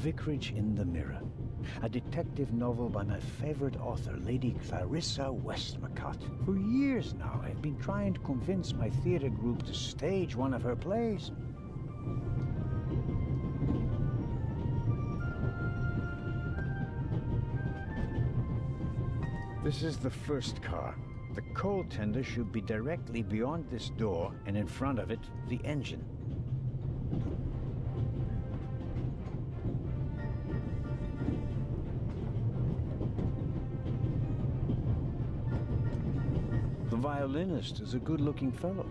Vicarage in the Mirror, a detective novel by my favorite author, Lady Clarissa Westmacott. For years now, I've been trying to convince my theater group to stage one of her plays. This is the first car. The coal tender should be directly beyond this door, and in front of it, the engine. The violinist is a good-looking fellow,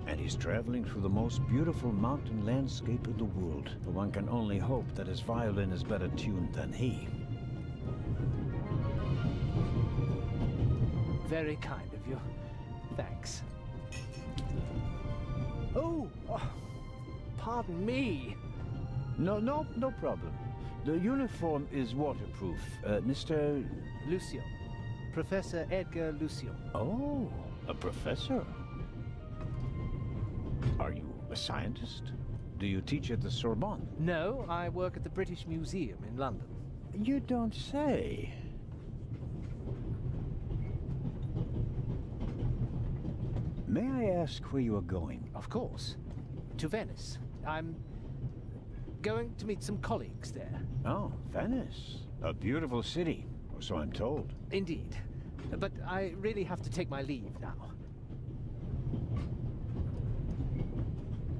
and he's traveling through the most beautiful mountain landscape in the world. But one can only hope that his violin is better tuned than he. Very kind of you. Thanks. Oh, pardon me. No problem. The uniform is waterproof. Mr. Lucio. Professor Edgar Lucio. Oh, a professor. Are you a scientist? Do you teach at the Sorbonne? No, I work at the British Museum in London. You don't say. May I ask where you are going? Of course. To Venice. I'm going to meet some colleagues there. Oh, Venice. A beautiful city, or so I'm told. Indeed. But I really have to take my leave now.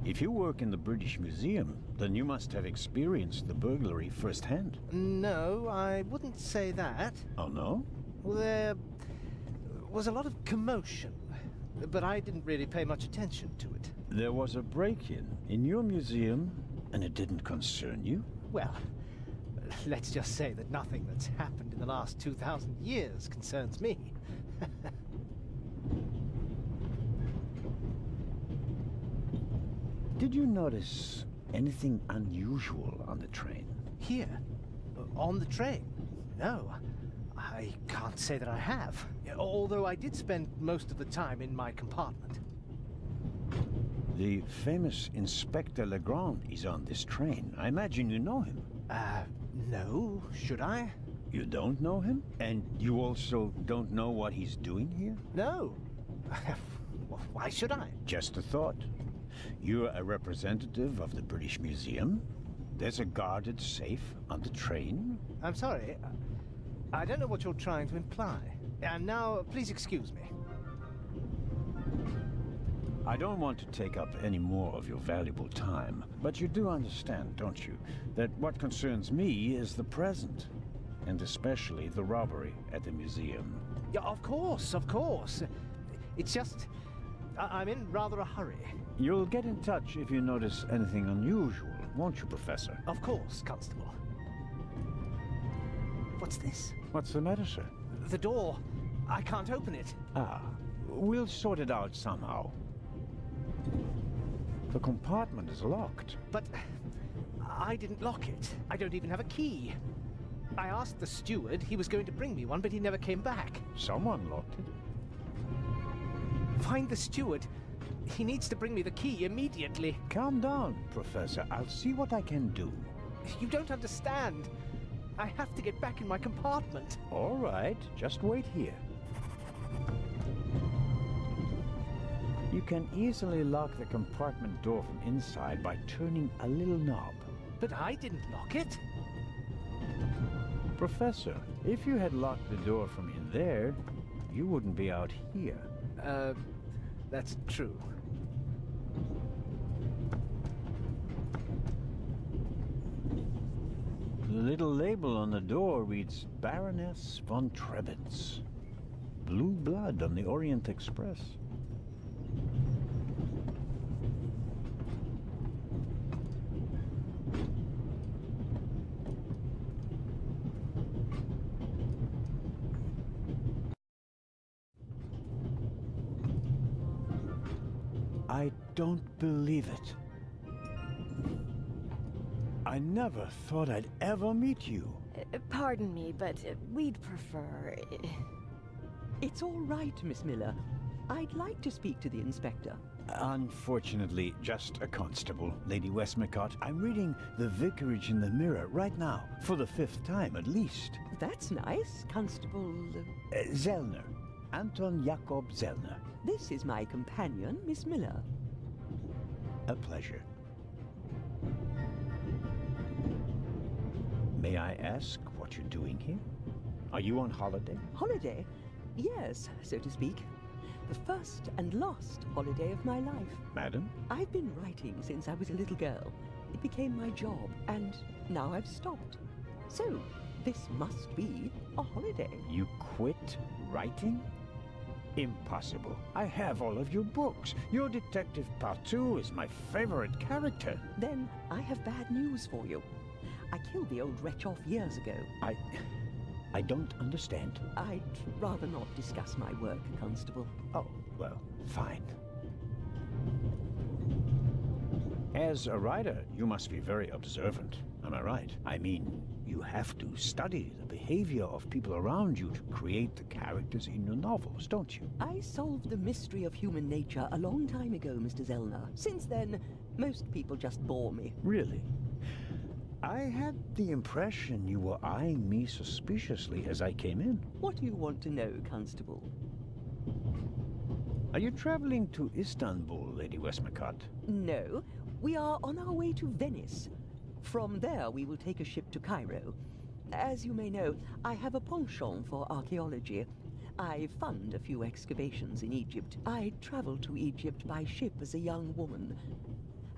If you work in the British Museum, then you must have experienced the burglary firsthand. No, I wouldn't say that. Oh, no? Well, there was a lot of commotion, but I didn't really pay much attention to it. There was a break-in in your museum, and it didn't concern you? Well, let's just say that nothing that's happened in the last 2,000 years concerns me. Did you notice anything unusual on the train? Here? On the train? No. I can't say that I have. Although I did spend most of the time in my compartment. The famous Inspector Legrand is on this train. I imagine you know him. No. Should I? You don't know him? And you also don't know what he's doing here? No. Why should I? Just a thought. You're a representative of the British Museum. There's a guarded safe on the train. I'm sorry. I don't know what you're trying to imply. And now, please excuse me. I don't want to take up any more of your valuable time, but you do understand, don't you, that what concerns me is the present, and especially the robbery at the museum. Yeah, of course, of course. It's just, I'm in rather a hurry. You'll get in touch if you notice anything unusual, won't you, Professor? Of course, Constable. What's this? What's the matter, sir? The door. I can't open it. Ah, we'll sort it out somehow. The compartment is locked. But I didn't lock it. I don't even have a key. I asked the steward. He was going to bring me one, but he never came back. Someone locked it. Find the steward. He needs to bring me the key immediately. Calm down, Professor. I'll see what I can do. You don't understand. I have to get back in my compartment. All right, just wait here. You can easily lock the compartment door from inside by turning a little knob. But I didn't lock it. Professor, if you had locked the door from in there, you wouldn't be out here. That's true. The little label on the door reads Baroness von Trebitz. Blue blood on the Orient Express. I don't believe it. I never thought I'd ever meet you. Pardon me, but we'd prefer... It's all right, Miss Miller. I'd like to speak to the inspector. Unfortunately, just a constable, Lady Westmacott. I'm reading The Vicarage in the Mirror right now, for the 5th time at least. That's nice, Constable. Zellner. Anton Jakob Zellner. This is my companion, Miss Miller. A pleasure. May I ask what you're doing here? Are you on holiday? Holiday? Yes, so to speak. The first and last holiday of my life. Madam? I've been writing since I was a little girl. It became my job, and now I've stopped. So, this must be a holiday. You quit writing? Impossible. I have all of your books. Your Detective Partout is my favorite character. Then I have bad news for you. I killed the old wretch off years ago. I don't understand. I'd rather not discuss my work, Constable. Oh, well, fine. As a writer, you must be very observant. Am I right? I mean, you have to study the behavior of people around you to create the characters in your novels, don't you? I solved the mystery of human nature a long time ago, Mr. Zellner. Since then, most people just bore me. Really? I had the impression you were eyeing me suspiciously as I came in. What do you want to know, Constable? Are you traveling to Istanbul, Lady Westmacott? No, we are on our way to Venice. From there, we will take a ship to Cairo. As you may know, I have a penchant for archaeology. I fund a few excavations in Egypt. I traveled to Egypt by ship as a young woman.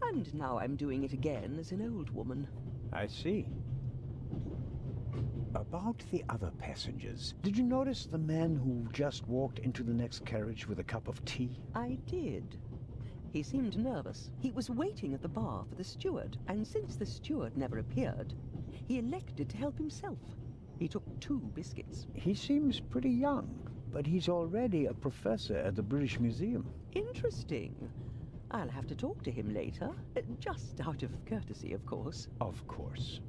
And now I'm doing it again as an old woman. I see. About the other passengers, did you notice the man who just walked into the next carriage with a cup of tea? I did. He seemed nervous. He was waiting at the bar for the steward, and since the steward never appeared, he elected to help himself. He took 2 biscuits. He seems pretty young, but he's already a professor at the British Museum. Interesting. I'll have to talk to him later, just out of courtesy, of course. Of course.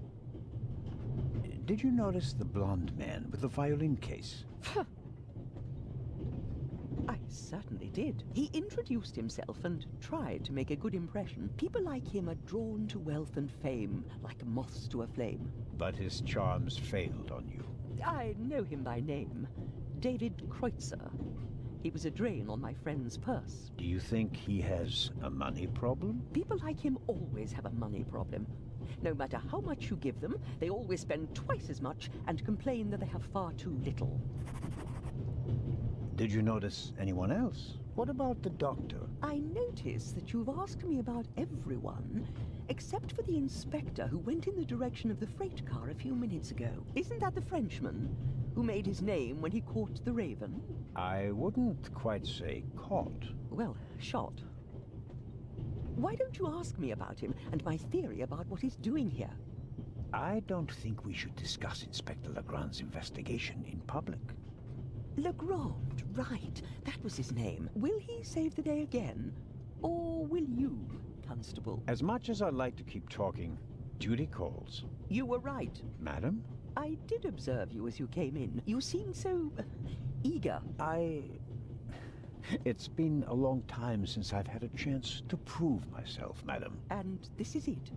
Did you notice the blonde man with the violin case? I certainly did. He introduced himself and tried to make a good impression. People like him are drawn to wealth and fame, like moths to a flame. But his charms failed on you. I know him by name. David Kreutzer. He was a drain on my friend's purse. Do you think he has a money problem? People like him always have a money problem. No matter how much you give them, they always spend twice as much and complain that they have far too little. Did you notice anyone else? What about the doctor? I notice that you've asked me about everyone, except for the inspector who went in the direction of the freight car a few minutes ago. Isn't that the Frenchman who made his name when he caught the Raven? I wouldn't quite say caught. Well, shot. Why don't you ask me about him and my theory about what he's doing here? I don't think we should discuss Inspector Legrand's investigation in public. Legrand, right. That was his name. Will he save the day again? Or will you, Constable? As much as I'd like to keep talking, duty calls. You were right. Madam? I did observe you as you came in. You seemed so eager. It's been a long time since I've had a chance to prove myself, madam. And this is it?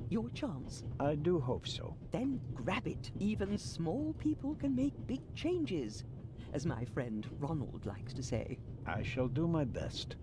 Your chance? I do hope so. Then grab it. Even small people can make big changes, as my friend Ronald likes to say. I shall do my best.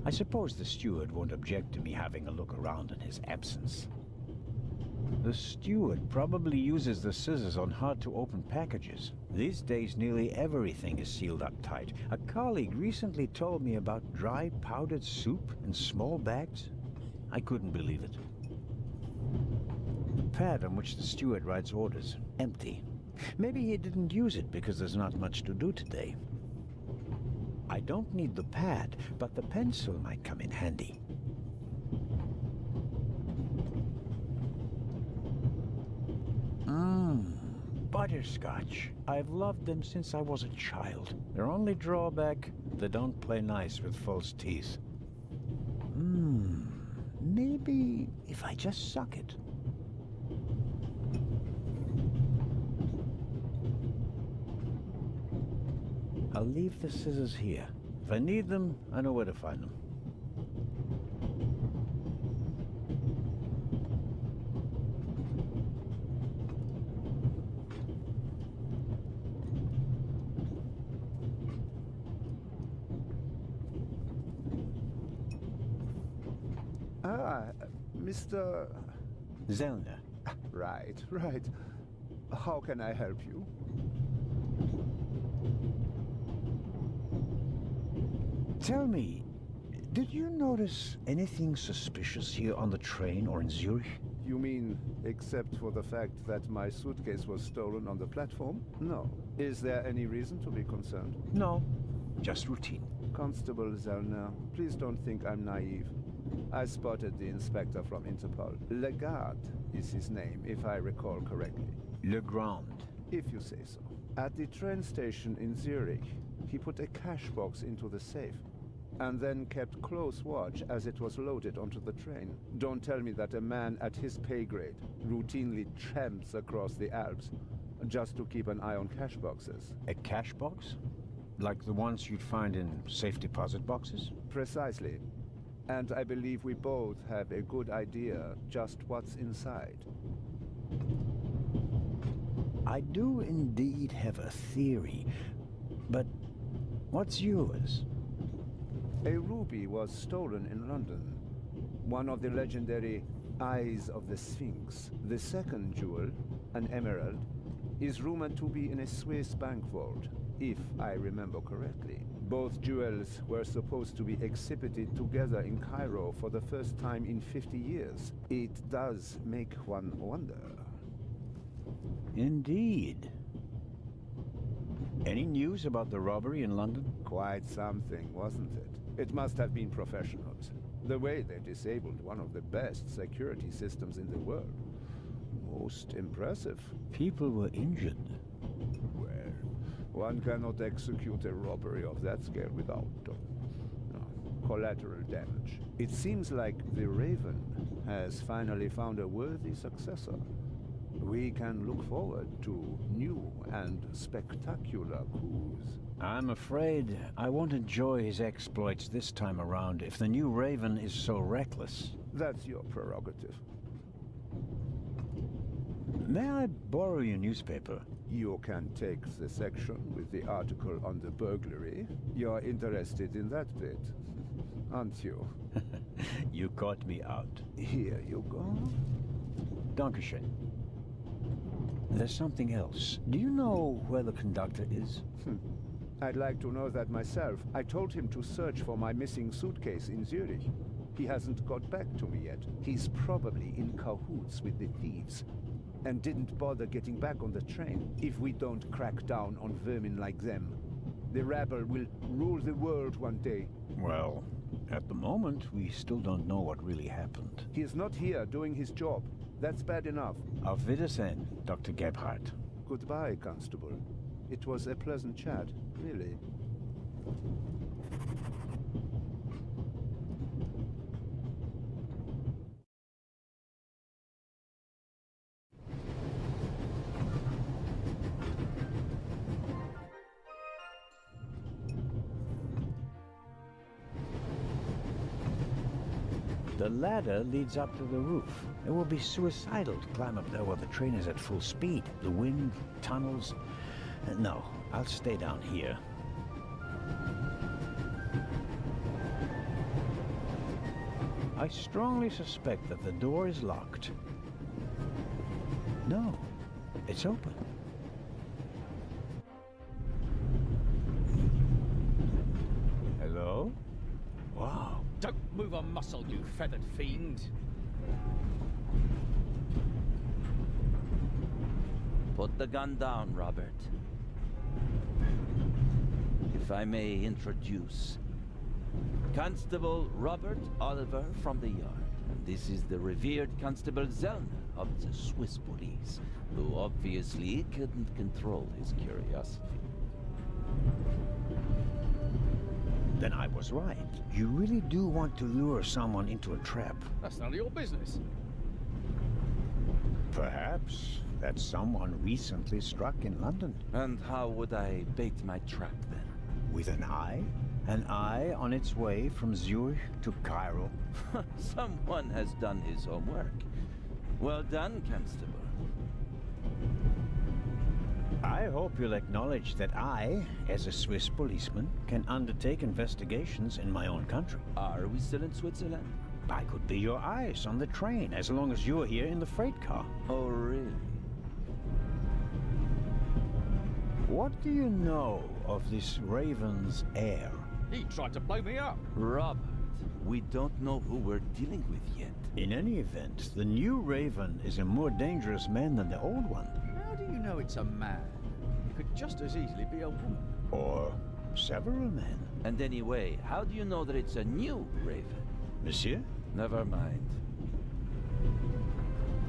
I suppose the steward won't object to me having a look around in his absence. The steward probably uses the scissors on hard-to-open packages. These days, nearly everything is sealed up tight. A colleague recently told me about dry powdered soup in small bags. I couldn't believe it. The pad on which the steward writes orders, empty. Maybe he didn't use it because there's not much to do today. I don't need the pad, but the pencil might come in handy. butterscotch. I've loved them since I was a child. Their only drawback, they don't play nice with false teeth. Maybe if I just suck it. I'll leave the scissors here. If I need them, I know where to find them. Mr. Zellner. Right. How can I help you? Tell me, did you notice anything suspicious here on the train or in Zurich? You mean, except for the fact that my suitcase was stolen on the platform? No. Is there any reason to be concerned? No, just routine. Constable Zellner, please don't think I'm naive. I spotted the inspector from Interpol. Legarde is his name, if I recall correctly. Legrand. If you say so. At the train station in Zurich, he put a cash box into the safe, and then kept close watch as it was loaded onto the train. Don't tell me that a man at his pay grade routinely tramps across the Alps just to keep an eye on cash boxes. A cash box? Like the ones you'd find in safe deposit boxes? Precisely. And I believe we both have a good idea just what's inside. I do indeed have a theory, but what's yours? A ruby was stolen in London. One of the legendary Eyes of the Sphinx. The second jewel, an emerald, is rumored to be in a Swiss bank vault, if I remember correctly. Both jewels were supposed to be exhibited together in Cairo for the first time in 50 years. It does make one wonder. Indeed. Any news about the robbery in London? Quite something, wasn't it? It must have been professionals. The way they disabled one of the best security systems in the world. Most impressive. People were injured. Well, one cannot execute a robbery of that scale without collateral damage. It seems like the Raven has finally found a worthy successor. We can look forward to new and spectacular coups. I'm afraid I won't enjoy his exploits this time around if the new Raven is so reckless. That's your prerogative. May I borrow your newspaper? You can take the section with the article on the burglary. You're interested in that bit, aren't you? You caught me out. Here you go. Dankeschön. There's something else. Do you know where the conductor is? I'd like to know that myself. I told him to search for my missing suitcase in Zurich. He hasn't got back to me yet. He's probably in cahoots with the thieves, and didn't bother getting back on the train. If we don't crack down on vermin like them, the rabble will rule the world one day. Well, at the moment, we still don't know what really happened. He is not here doing his job. That's bad enough. Auf Wiedersehen, Dr. Gebhardt. Goodbye, Constable. It was a pleasant chat, really. The ladder leads up to the roof. It will be suicidal to climb up there while the train is at full speed. The wind, tunnels... No, I'll stay down here. I strongly suspect that the door is locked. No, it's open. Hello? Wow. Don't move a muscle, you feathered fiend! Put the gun down, Robert. If I may introduce, Constable Robert Oliver from the Yard. This is the revered Constable Zellner of the Swiss police, who obviously couldn't control his curiosity. Then I was right. You really do want to lure someone into a trap. That's none of your business. Perhaps that someone recently struck in London. And how would I bait my trap then? With an eye? An eye on its way from Zurich to Cairo. Someone has done his homework. Well done, Constable. I hope you'll acknowledge that I, as a Swiss policeman, can undertake investigations in my own country. Are we still in Switzerland? I could be your eyes on the train as long as you're here in the freight car. Oh, really? What do you know of this Raven's heir? He tried to blow me up. Robert, we don't know who we're dealing with yet. In any event, the new Raven is a more dangerous man than the old one. How do you know it's a man? It could just as easily be a woman. Or several men. And anyway, how do you know that it's a new Raven? Monsieur? Never mind.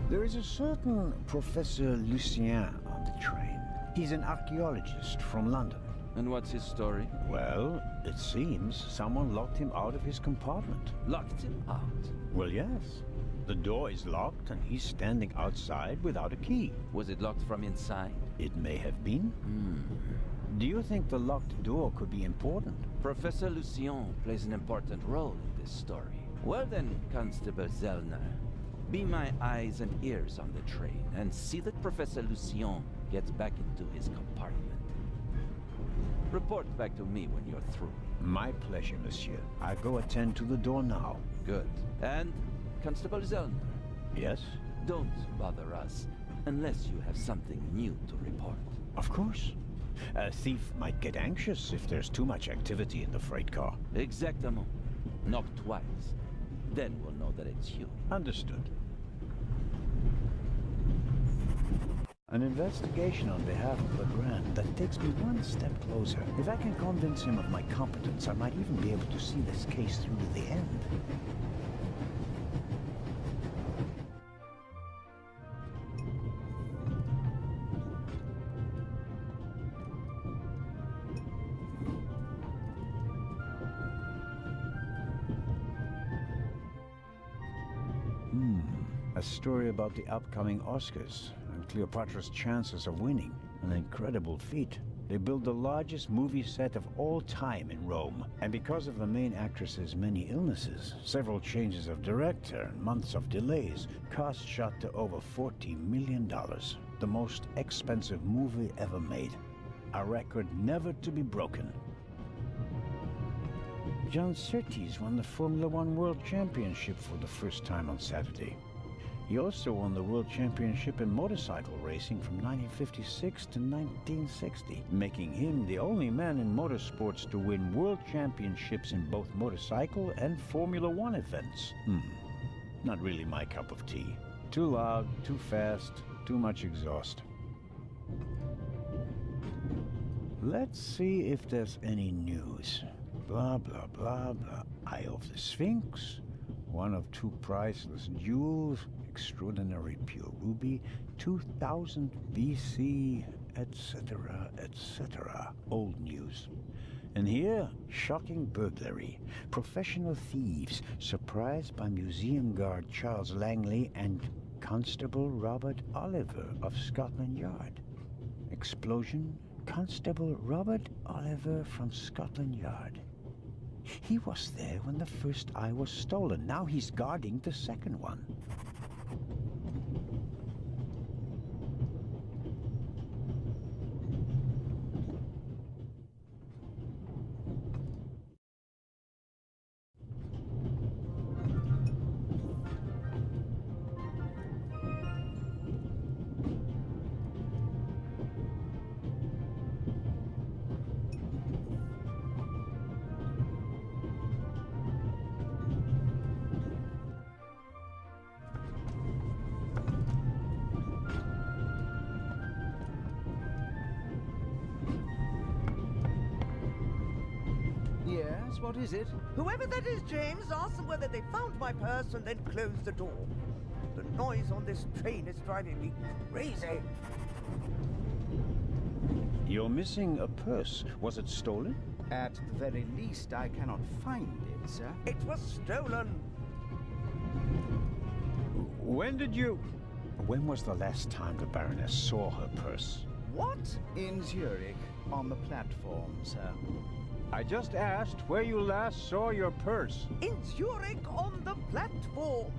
There is a certain Professor Lucien on the train. He's an archaeologist from London. And what's his story? Well, it seems someone locked him out of his compartment. Locked him out. Well, yes. The door is locked and he's standing outside without a key. Was it locked from inside? It may have been. Do you think the locked door could be important? Professor Lucien plays an important role in this story. Well then, Constable Zellner, be my eyes and ears on the train and see that Professor Lucien gets back into his compartment. Report back to me when you're through. My pleasure, monsieur. I go attend to the door now. Good. And, Constable Zellner? Yes? Don't bother us unless you have something new to report. Of course. A thief might get anxious if there's too much activity in the freight car. Exactement. Knock twice. Then we'll know that it's you. Understood. An investigation on behalf of Legrand that takes me one step closer. If I can convince him of my competence, I might even be able to see this case through to the end. A story about the upcoming Oscars and Cleopatra's chances of winning. An incredible feat. They built the largest movie set of all time in Rome. And because of the main actress's many illnesses, several changes of director, and months of delays, costs shot to over $40 million. The most expensive movie ever made. A record never to be broken. John Surtees won the Formula One World Championship for the first time on Saturday. He also won the World Championship in motorcycle racing from 1956 to 1960, making him the only man in motorsports to win World Championships in both motorcycle and Formula One events. Not really my cup of tea. Too loud, too fast, too much exhaust. Let's see if there's any news. Blah, blah, blah, blah. Eye of the Sphinx, one of two priceless jewels, extraordinary pure ruby, 2000 BC, etc., etc. Old news. And here, shocking burglary. Professional thieves surprised by museum guard Charles Langley and Constable Robert Oliver of Scotland Yard. Explosion, Constable Robert Oliver from Scotland Yard. He was there when the first eye was stolen. Now he's guarding the second one. Yes, what is it? Whoever that is, James, ask them whether they found my purse and then closed the door. The noise on this train is driving me crazy. You're missing a purse. Was it stolen? At the very least, I cannot find it, sir. It was stolen. When was the last time the Baroness saw her purse? What? In Zurich, on the platform, sir. I just asked where you last saw your purse. In Zurich on the platform.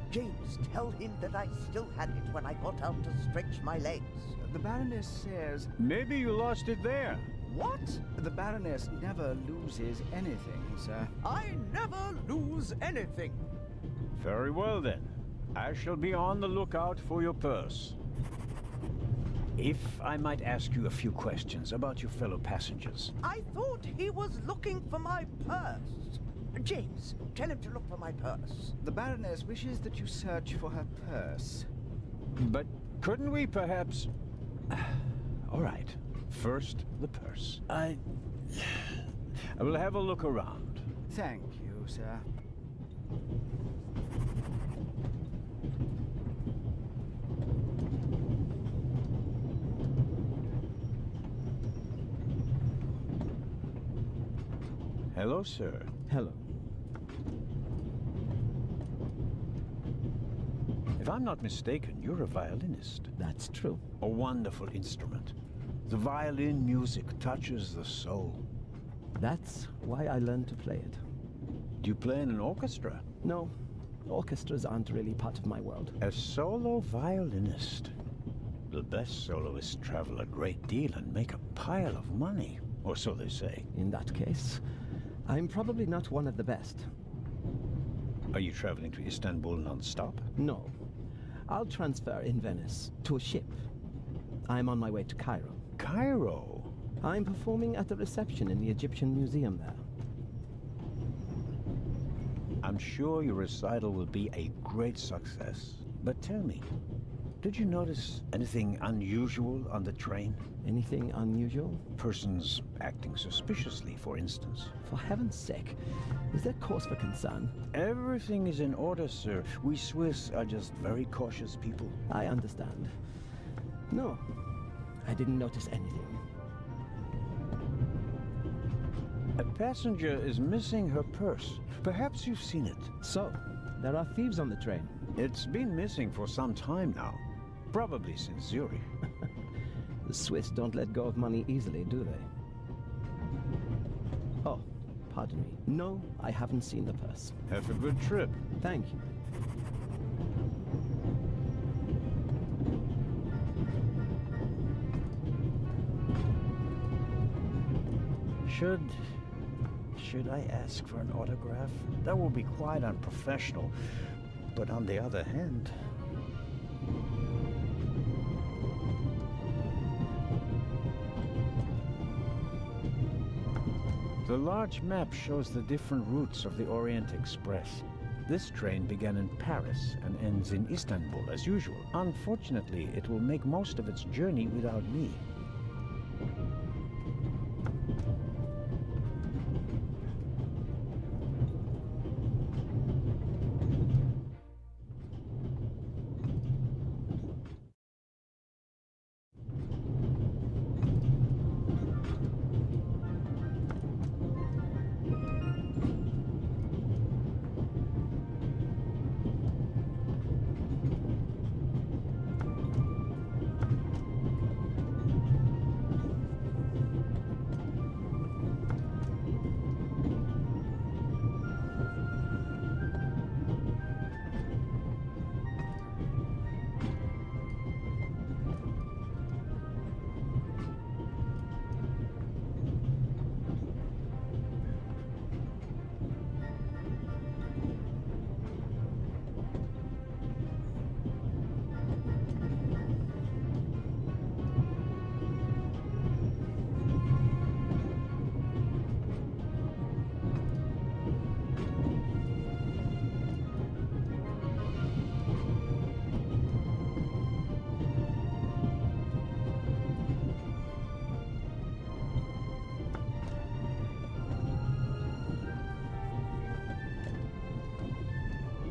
James, tell him that I still had it when I got out to stretch my legs. The Baroness says... Maybe you lost it there. What? The Baroness never loses anything, sir. I never lose anything. Very well then. I shall be on the lookout for your purse. If I might ask you a few questions about your fellow passengers. I thought he was looking for my purse. James, tell him to look for my purse. The Baroness wishes that you search for her purse. But couldn't we perhaps... All right. First, the purse. I will have a look around. Thank you, sir. Hello, sir. Hello. If I'm not mistaken, you're a violinist. That's true. A wonderful instrument. The violin music touches the soul. That's why I learned to play it. Do you play in an orchestra? No, orchestras aren't really part of my world. A solo violinist. The best soloists travel a great deal and make a pile of money, or so they say. In that case, I'm probably not one of the best. Are you traveling to Istanbul non-stop? No. I'll transfer in Venice to a ship. I'm on my way to Cairo. Cairo? I'm performing at the reception in the Egyptian Museum there. I'm sure your recital will be a great success. But tell me, did you notice anything unusual on the train? Anything unusual? Persons acting suspiciously, for instance. For heaven's sake, is there cause for concern? Everything is in order, sir. We Swiss are just very cautious people. I understand. No, I didn't notice anything. A passenger is missing her purse. Perhaps you've seen it. So, there are thieves on the train. It's been missing for some time now. Probably since Zurich. The Swiss don't let go of money easily, do they? Oh, pardon me. No, I haven't seen the purse. Have a good trip. Thank you. Should I ask for an autograph? That would be quite unprofessional. But on the other hand... The large map shows the different routes of the Orient Express. This train began in Paris and ends in Istanbul as usual. Unfortunately, it will make most of its journey without me.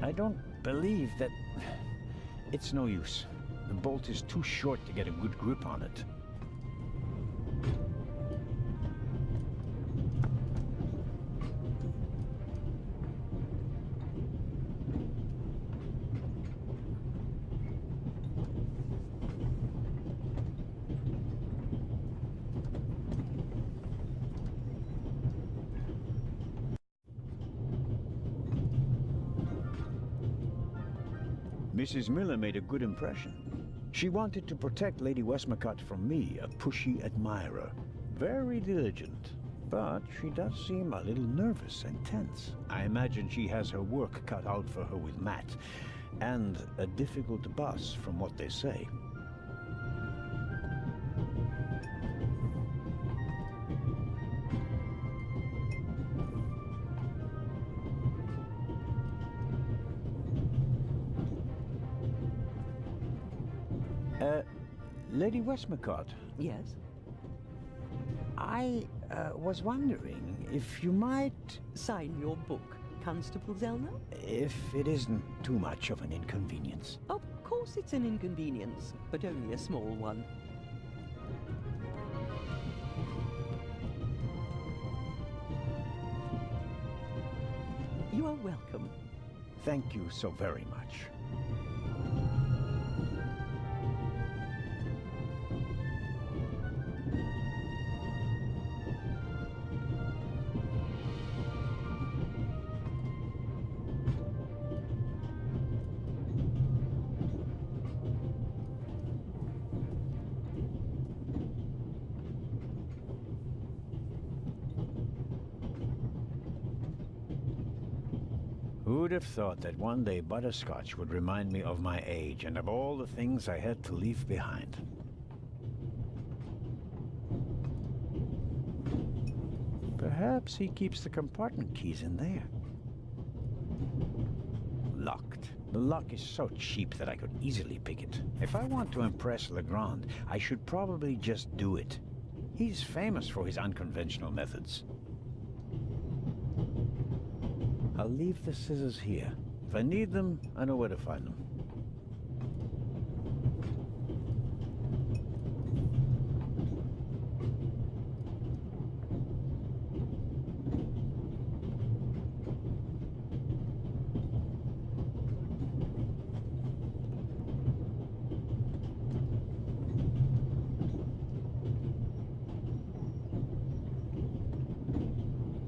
I don't believe that... It's no use. The bolt is too short to get a good grip on it. Mrs. Miller made a good impression. She wanted to protect Lady Westmacott from me, a pushy admirer. Very diligent. But she does seem a little nervous and tense. I imagine she has her work cut out for her with Matt. And a difficult boss, from what they say. Lady Westmacott. Yes? I was wondering if you might... Sign your book, Constable Zellner? If it isn't too much of an inconvenience. Of course it's an inconvenience, but only a small one. You are welcome. Thank you so very much. Who'd have thought that one day butterscotch would remind me of my age and of all the things I had to leave behind? Perhaps he keeps the compartment keys in there. Locked. The lock is so cheap that I could easily pick it. If I want to impress Legrand, I should probably just do it. He's famous for his unconventional methods. I'll leave the scissors here. If I need them, I know where to find them.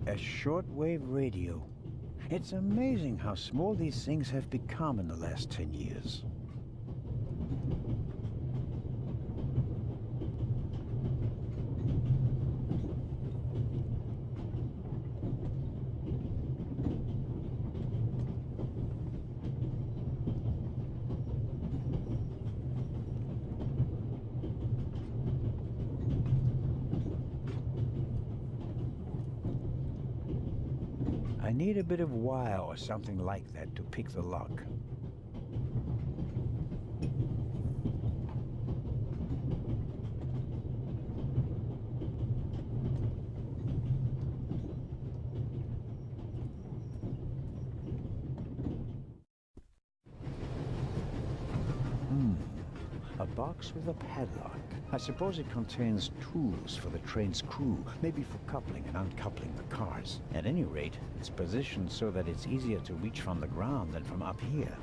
A shortwave radio. It's amazing how small these things have become in the last 10 years. I need a bit of wire or something like that to pick the lock. A box with a padlock. I suppose it contains tools for the train's crew, maybe for coupling and uncoupling the cars. At any rate, it's positioned so that it's easier to reach from the ground than from up here.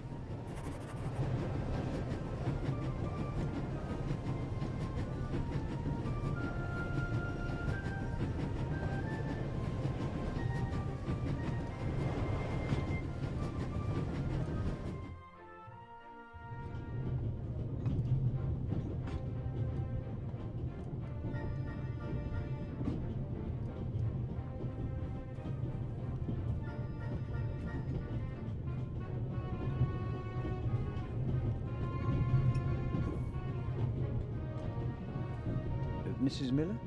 Mrs. Miller?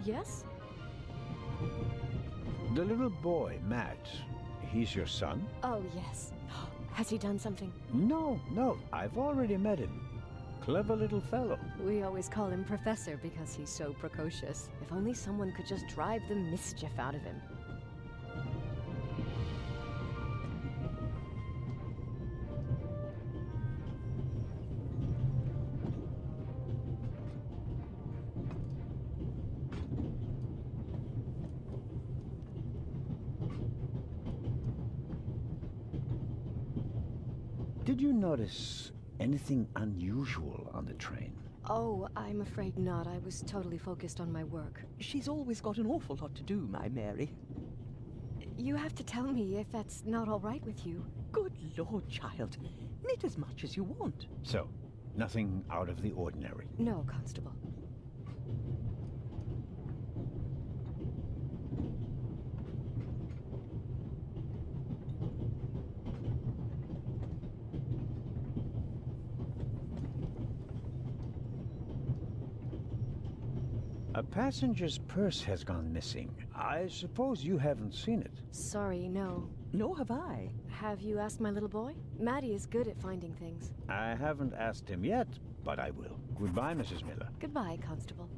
Yes? The little boy, Matt, he's your son? Oh, yes. Has he done something? No, I've already met him. Clever little fellow. We always call him Professor because he's so precocious. If only someone could just drive the mischief out of him. Did you notice anything unusual on the train? Oh, I'm afraid not. I was totally focused on my work. She's always got an awful lot to do, my Mary. You have to tell me if that's not all right with you. Good Lord, child. Knit as much as you want. So, nothing out of the ordinary. No, Constable. A passenger's purse has gone missing. I suppose you haven't seen it. Sorry, no. Nor have I. Have you asked my little boy? Maddie is good at finding things. I haven't asked him yet, but I will. Goodbye, Mrs. Miller. Goodbye, Constable.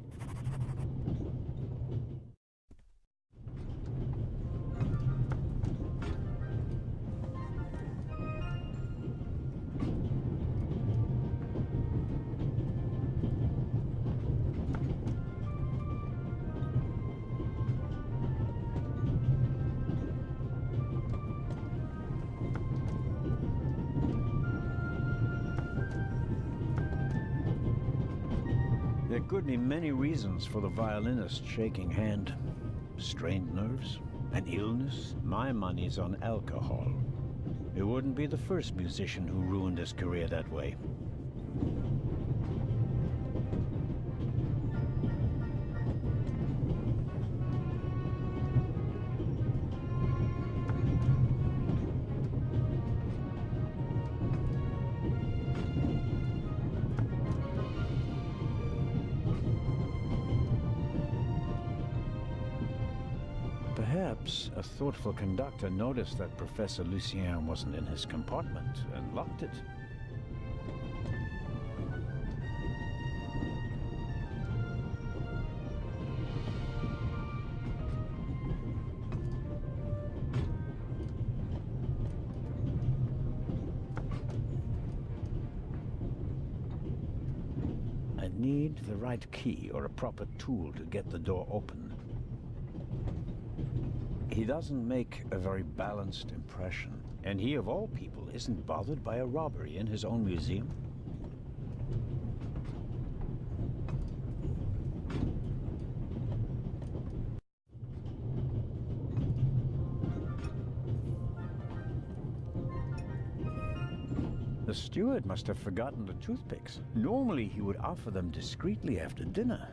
There could be many reasons for the violinist's shaking hand. Strained nerves, an illness. My money's on alcohol. It wouldn't be the first musician who ruined his career that way. Perhaps a thoughtful conductor noticed that Professor Lucien wasn't in his compartment and locked it. I need the right key or a proper tool to get the door open. He doesn't make a very balanced impression. And he, of all people, isn't bothered by a robbery in his own museum. The steward must have forgotten the toothpicks. Normally, he would offer them discreetly after dinner.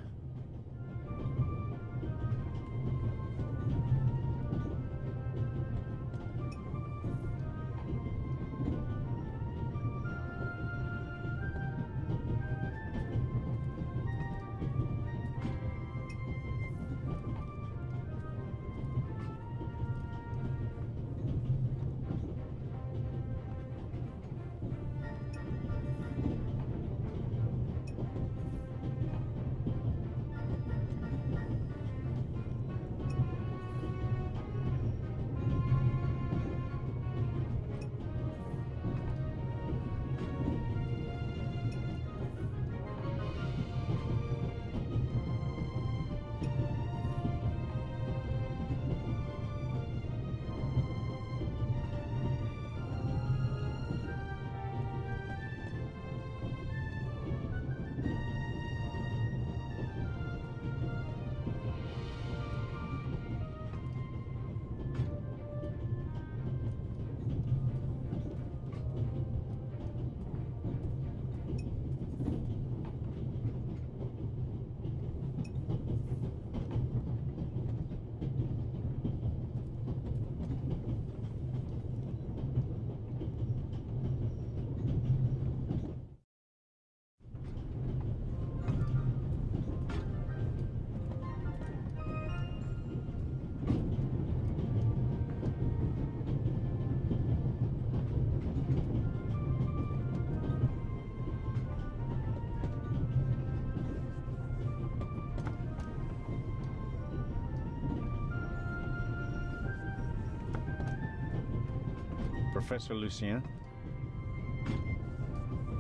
Professor Lucien?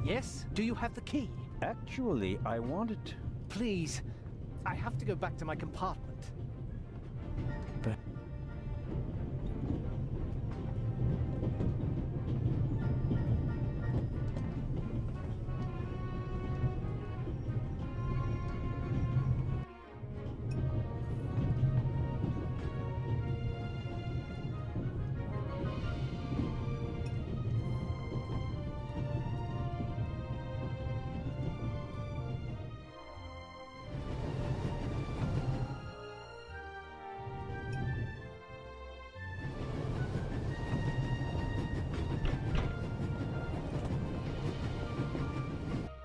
Yes? Do you have the key? Actually, I wanted... Please. I have to go back to my compartment.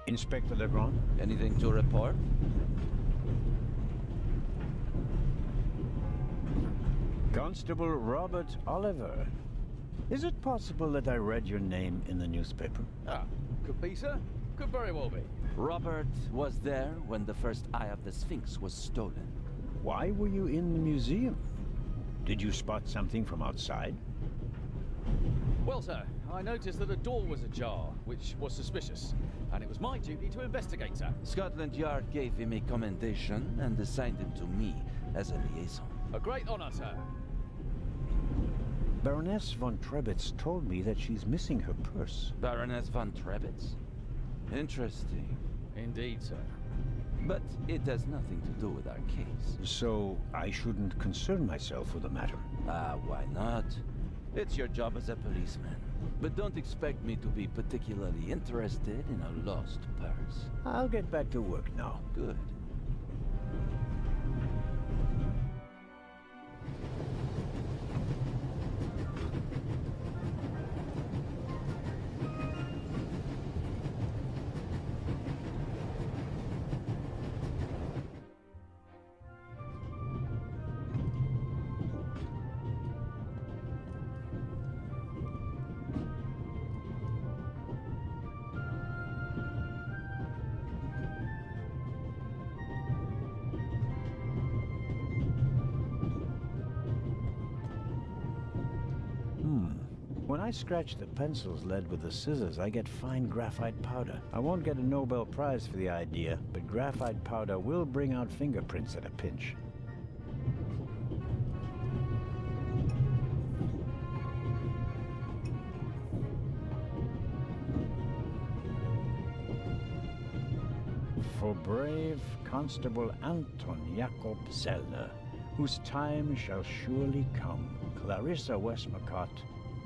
Inspector Legrand? Anything to report? Constable Robert Oliver. Is it possible that I read your name in the newspaper? Ah, could be, sir. Could very well be. Robert was there when the first eye of the Sphinx was stolen. Why were you in the museum? Did you spot something from outside? Well, sir, I noticed that a door was ajar, which was suspicious, and it was my duty to investigate, sir. Scotland Yard gave him a commendation and assigned him to me as a liaison. A great honor, sir. Baroness von Trebitz told me that she's missing her purse. Baroness von Trebitz? Interesting. Indeed, sir. But it has nothing to do with our case. So I shouldn't concern myself with the matter. Ah, why not? It's your job as a policeman. But don't expect me to be particularly interested in a lost purse. I'll get back to work now. Good. When I scratch the pencil's lead with the scissors, I get fine graphite powder. I won't get a Nobel Prize for the idea, but graphite powder will bring out fingerprints at a pinch. For brave Constable Anton Jakob Zellner, whose time shall surely come, Clarissa Westmacott,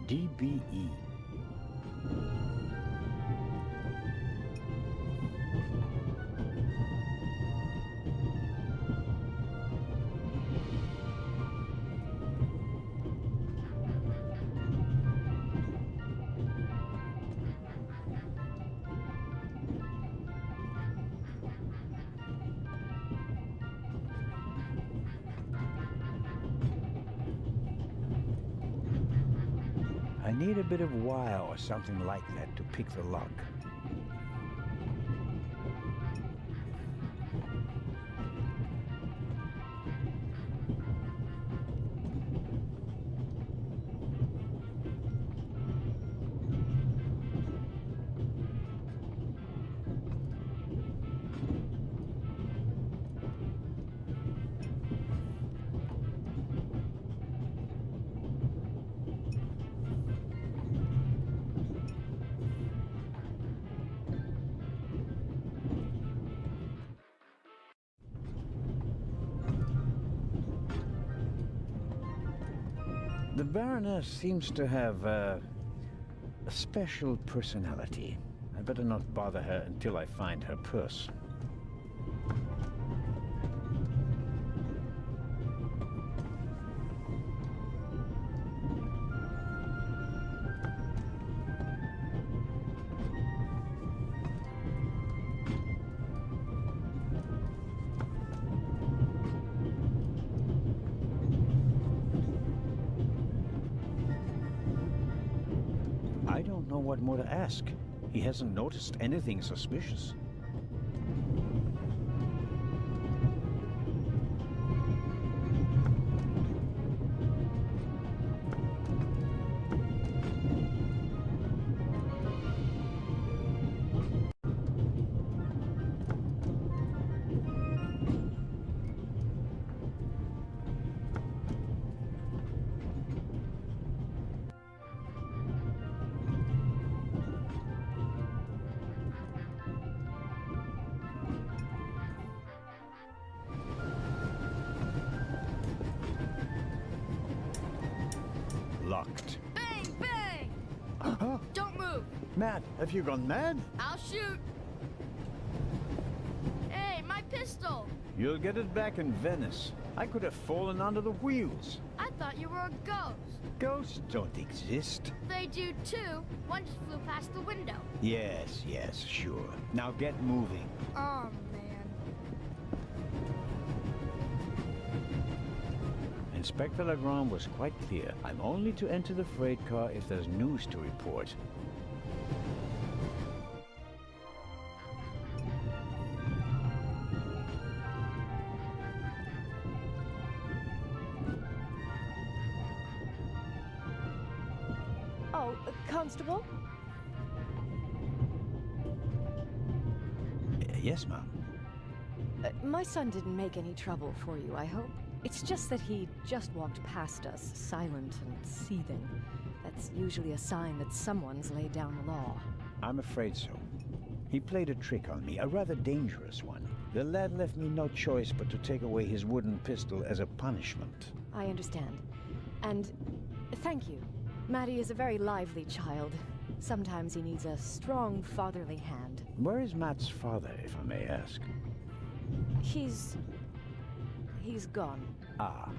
DBE. I need a bit of wire or something like that to pick the lock. The Baroness seems to have a special personality. I better not bother her until I find her purse. I don't know what more to ask. He hasn't noticed anything suspicious. Locked. Bang, bang! Huh? Don't move! Matt, have you gone mad? I'll shoot! Hey, my pistol! You'll get it back in Venice. I could have fallen under the wheels. I thought you were a ghost. Ghosts don't exist. They do too. One just flew past the window. Yes, yes, sure. Now get moving. Oh, man. Inspector Legrand was quite clear. I'm only to enter the freight car if there's news to report. Oh, Constable? Yes, ma'am. My son didn't make any trouble for you, I hope. It's just that he just walked past us, silent and seething. That's usually a sign that someone's laid down the law. I'm afraid so. He played a trick on me, a rather dangerous one. The lad left me no choice but to take away his wooden pistol as a punishment. I understand. And thank you. Maddie is a very lively child. Sometimes he needs a strong fatherly hand. Where is Matt's father, if I may ask? He's gone. Ah,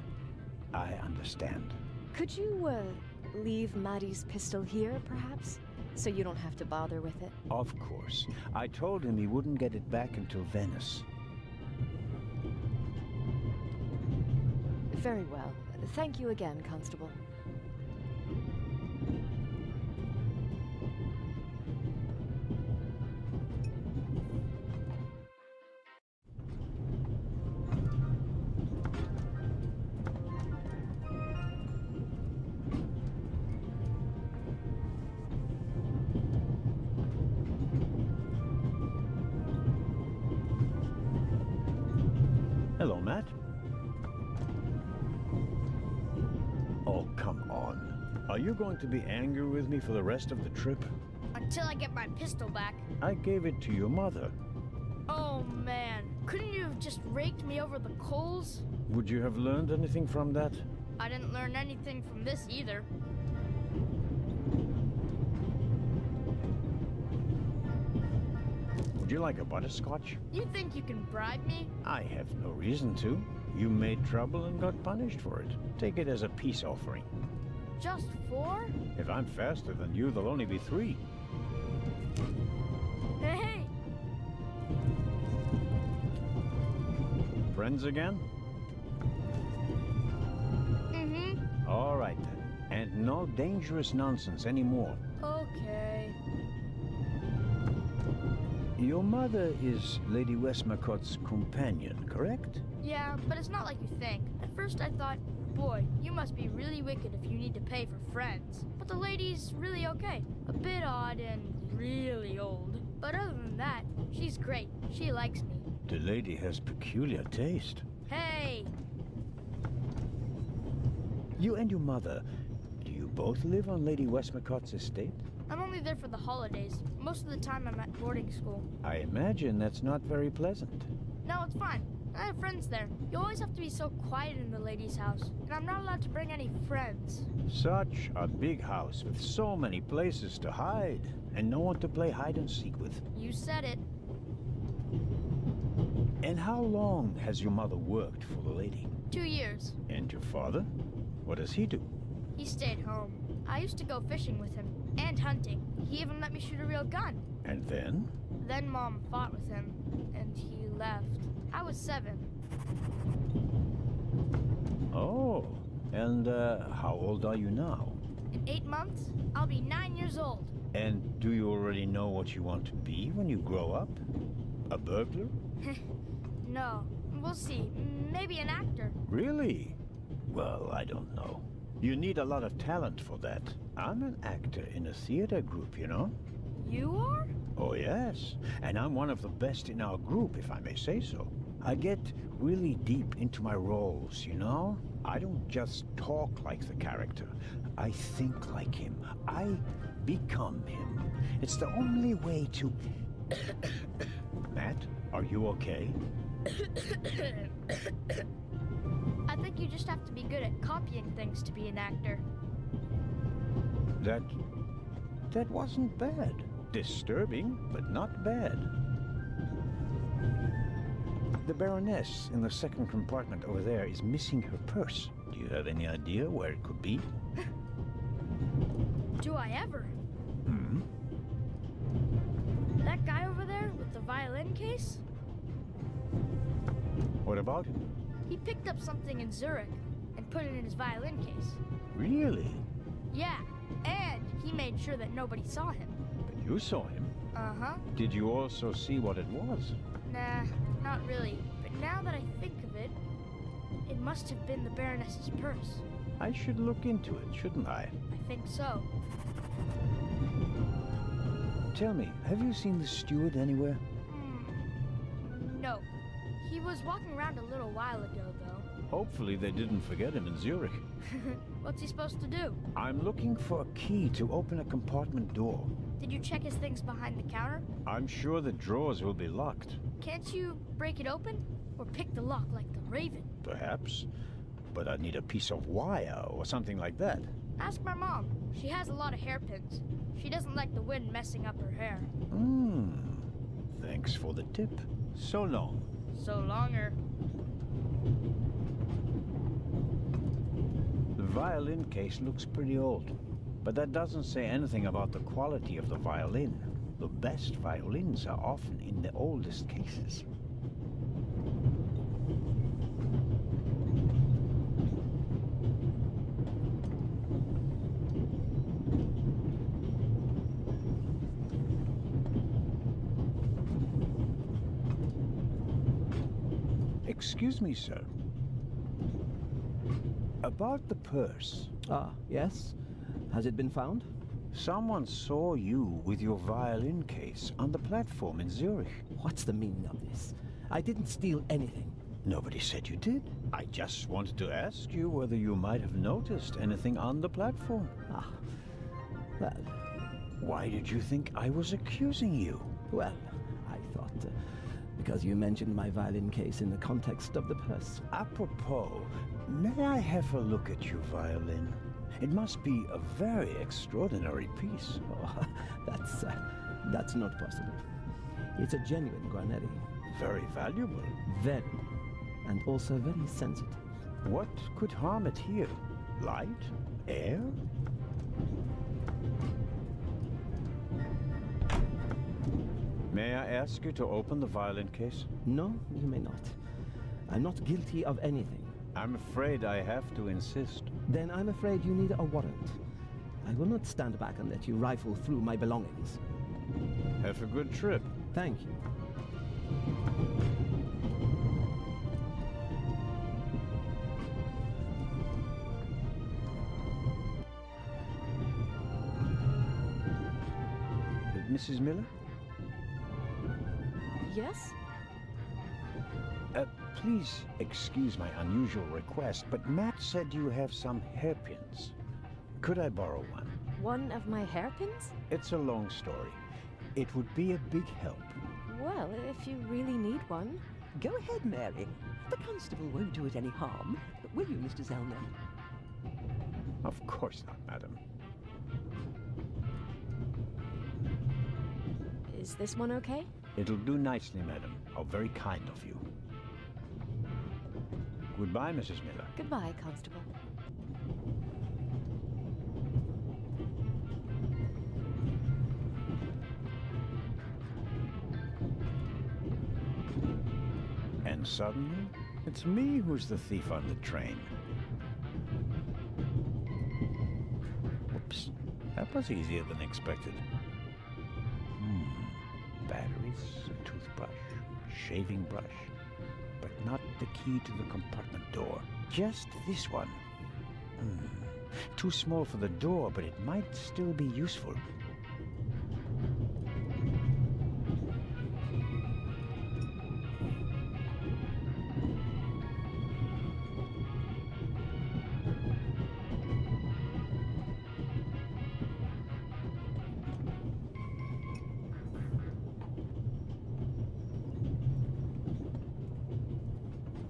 I understand. Could you, leave Maddie's pistol here, perhaps? So you don't have to bother with it? Of course. I told him he wouldn't get it back until Venice. Very well. Thank you again, Constable. Hello, Matt. Oh, come on. Are you going to be angry with me for the rest of the trip? Until I get my pistol back. I gave it to your mother. Oh, man. Couldn't you have just raked me over the coals? Would you have learned anything from that? I didn't learn anything from this either. Would you like a butterscotch? You think you can bribe me? I have no reason to. You made trouble and got punished for it. Take it as a peace offering. Just 4? If I'm faster than you, there'll only be 3. Hey! Friends again? Mm-hmm. All right, then. And no dangerous nonsense anymore. Okay. Your mother is Lady Westmacott's companion, correct? Yeah, but it's not like you think. At first I thought, boy, you must be really wicked if you need to pay for friends. But the lady's really okay. A bit odd and really old. But other than that, she's great. She likes me. The lady has peculiar taste. Hey! You and your mother, do you both live on Lady Westmacott's estate? I'm only there for the holidays. Most of the time I'm at boarding school. I imagine that's not very pleasant. No, it's fine. I have friends there. You always have to be so quiet in the lady's house. And I'm not allowed to bring any friends. Such a big house with so many places to hide. And no one to play hide and seek with. You said it. And how long has your mother worked for the lady? 2 years. And your father? What does he do? He stayed home. I used to go fishing with him. And hunting. He even let me shoot a real gun. And then? Then Mom fought with him. And he left. I was 7. Oh. And how old are you now? In 8 months, I'll be 9 years old. And do you already know what you want to be when you grow up? A burglar? No. We'll see. Maybe an actor. Really? Well, I don't know. You need a lot of talent for that. I'm an actor in a theater group, you know? You are? Oh, yes. And I'm one of the best in our group, if I may say so. I get really deep into my roles, you know? I don't just talk like the character. I think like him. I become him. It's the only way to... Matt, are you okay? I think you just have to be good at copying things to be an actor. That wasn't bad. Disturbing, but not bad. The Baroness in the second compartment over there is missing her purse. Do you have any idea where it could be? Do I ever? Hmm? That guy over there with the violin case? What about him? He picked up something in Zurich and put it in his violin case. Really? Yeah, and he made sure that nobody saw him. But you saw him. Uh-huh. Did you also see what it was? Nah, not really. But now that I think of it, it must have been the Baroness's purse. I should look into it, shouldn't I? I think so. Tell me, have you seen the steward anywhere? No. He was walking around a little while ago, though. Hopefully they didn't forget him in Zurich. What's he supposed to do? I'm looking for a key to open a compartment door. Did you check his things behind the counter? I'm sure the drawers will be locked. Can't you break it open? Or pick the lock like the Raven? Perhaps. But I'd need a piece of wire or something like that. Ask my mom. She has a lot of hairpins. She doesn't like the wind messing up her hair. Thanks for the tip. So long. So longer. The violin case looks pretty old, but that doesn't say anything about the quality of the violin. The best violins are often in the oldest cases. Excuse me, sir. About the purse. Ah, yes? Has it been found? Someone saw you with your violin case on the platform in Zurich. What's the meaning of this? I didn't steal anything. Nobody said you did. I just wanted to ask you whether you might have noticed anything on the platform. Ah, well... Why did you think I was accusing you? Well, I thought... because you mentioned my violin case in the context of the purse. Apropos, may I have a look at your violin? It must be a very extraordinary piece. Oh, that's not possible. It's a genuine Guarnetti. Very valuable. Very. And also very sensitive. What could harm it here? Light? Air? May I ask you to open the violin case? No, you may not. I'm not guilty of anything. I'm afraid I have to insist. Then I'm afraid you need a warrant. I will not stand back and let you rifle through my belongings. Have a good trip. Thank you. Mrs. Miller? Yes? Please excuse my unusual request, but Matt said you have some hairpins. Could I borrow one? One of my hairpins? It's a long story. It would be a big help. Well, if you really need one. Go ahead, Mary. The constable won't do it any harm. Will you, Mr. Zellner? Of course not, madam. Is this one okay? It'll do nicely, madam. How very kind of you. Goodbye, Mrs. Miller. Goodbye, Constable. And suddenly, it's me who's the thief on the train. Whoops. That was easier than expected. Batteries, a toothbrush, shaving brush, but not the key to the compartment door. Just this one. Too small for the door, but it might still be useful.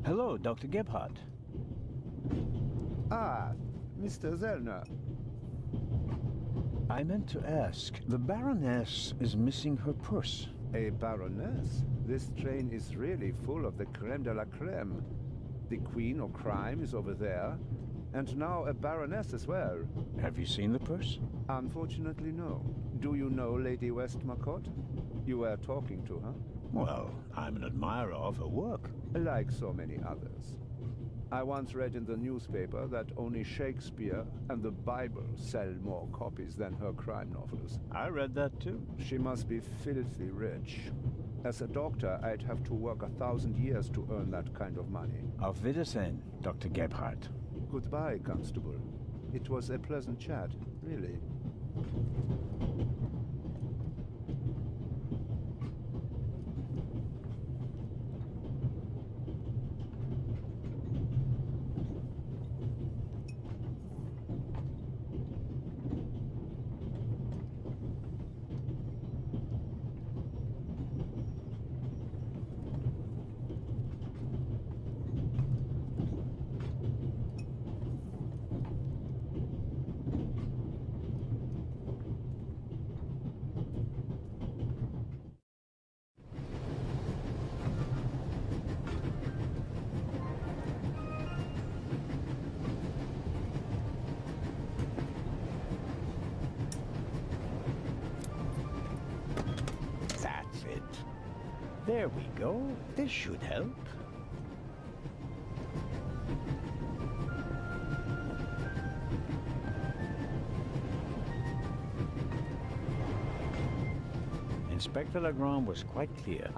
Hello, Dr. Gebhardt. Ah, Mr. Zellner. I meant to ask, the Baroness is missing her purse. A baroness? This train is really full of the creme de la creme. The queen of crime is over there, and now a baroness as well. Have you seen the purse? Unfortunately, no. Do you know Lady Westmacott? You were talking to her? Well, I'm an admirer of her work. Like so many others. I once read in the newspaper that only Shakespeare and the Bible sell more copies than her crime novels. I read that too. She must be filthy rich. As a doctor, I'd have to work 1,000 years to earn that kind of money. Auf Wiedersehen, Dr. Gebhardt. Goodbye, Constable. It was a pleasant chat, really. There we go. This should help. Inspector Legrand was quite clear.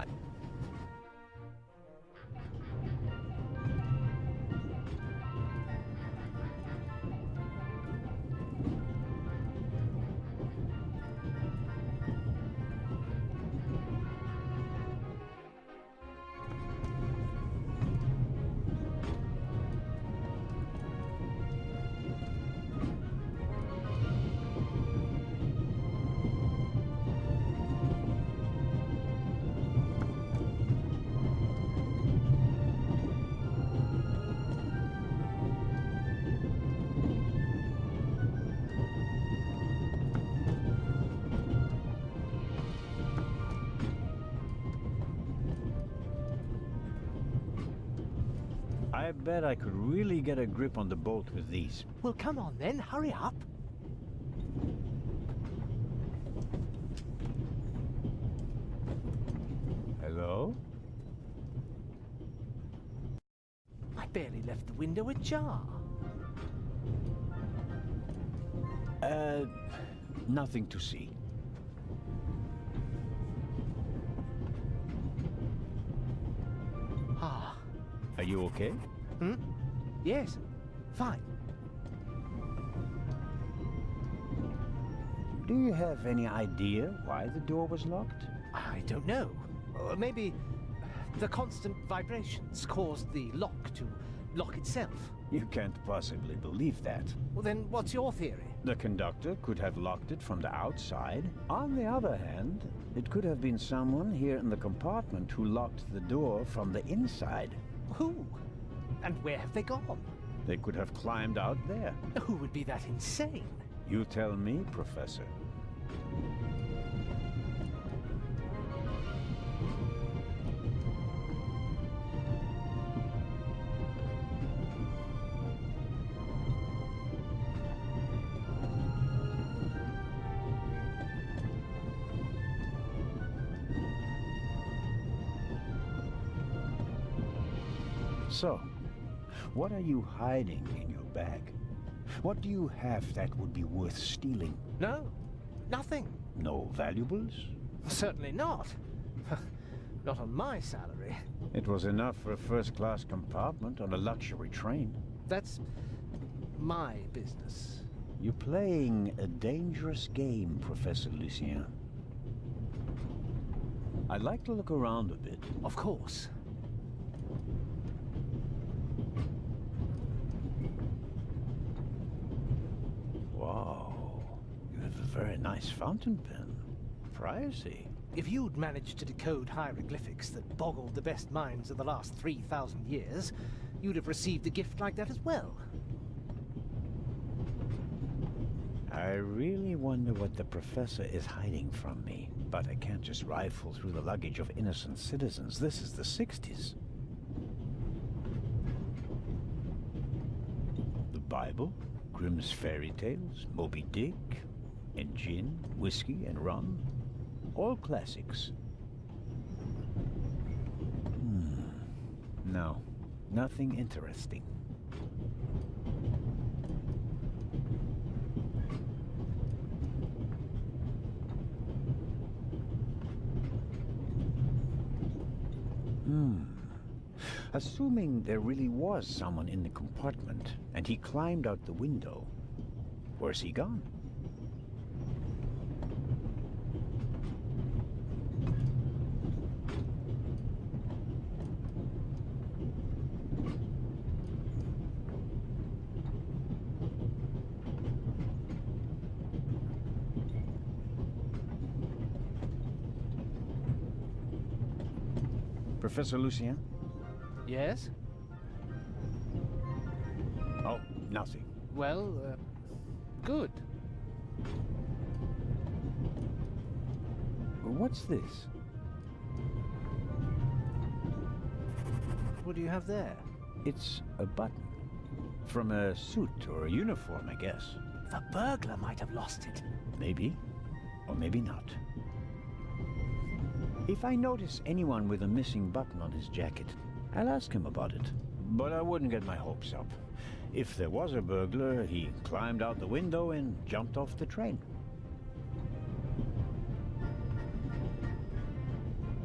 I bet I could really get a grip on the bolt with these. Well, come on then, hurry up. Hello? I barely left the window ajar. Nothing to see. Ah. Are you okay? Hmm? Yes. Fine. Do you have any idea why the door was locked? I don't know. Maybe the constant vibrations caused the lock to lock itself. You can't possibly believe that. Well, then what's your theory? The conductor could have locked it from the outside. On the other hand, it could have been someone here in the compartment who locked the door from the inside. Who? And where have they gone? They could have climbed out there. Who would be that insane? You tell me, Professor. So, what are you hiding in your bag? What do you have that would be worth stealing? No, nothing. No valuables? Certainly not. Not on my salary. It was enough for a first-class compartment on a luxury train. That's my business. You're playing a dangerous game, Professor Lucien. I'd like to look around a bit. Of course. Wow, you have a very nice fountain pen. Pricey. If you'd managed to decode hieroglyphics that boggled the best minds of the last 3,000 years, you'd have received a gift like that as well. I really wonder what the professor is hiding from me. But I can't just rifle through the luggage of innocent citizens. This is the 60s. The Bible, Grimm's fairy tales, Moby Dick, and gin, whiskey, and rum. All classics. No, nothing interesting. Assuming there really was someone in the compartment, and he climbed out the window, where's he gone? Professor Lucien? Yes? Oh, nothing. Well, good. What's this? What do you have there? It's a button. From a suit or a uniform, I guess. The burglar might have lost it. Maybe. Or maybe not. If I notice anyone with a missing button on his jacket, I'll ask him about it. But I wouldn't get my hopes up. If there was a burglar, he climbed out the window and jumped off the train.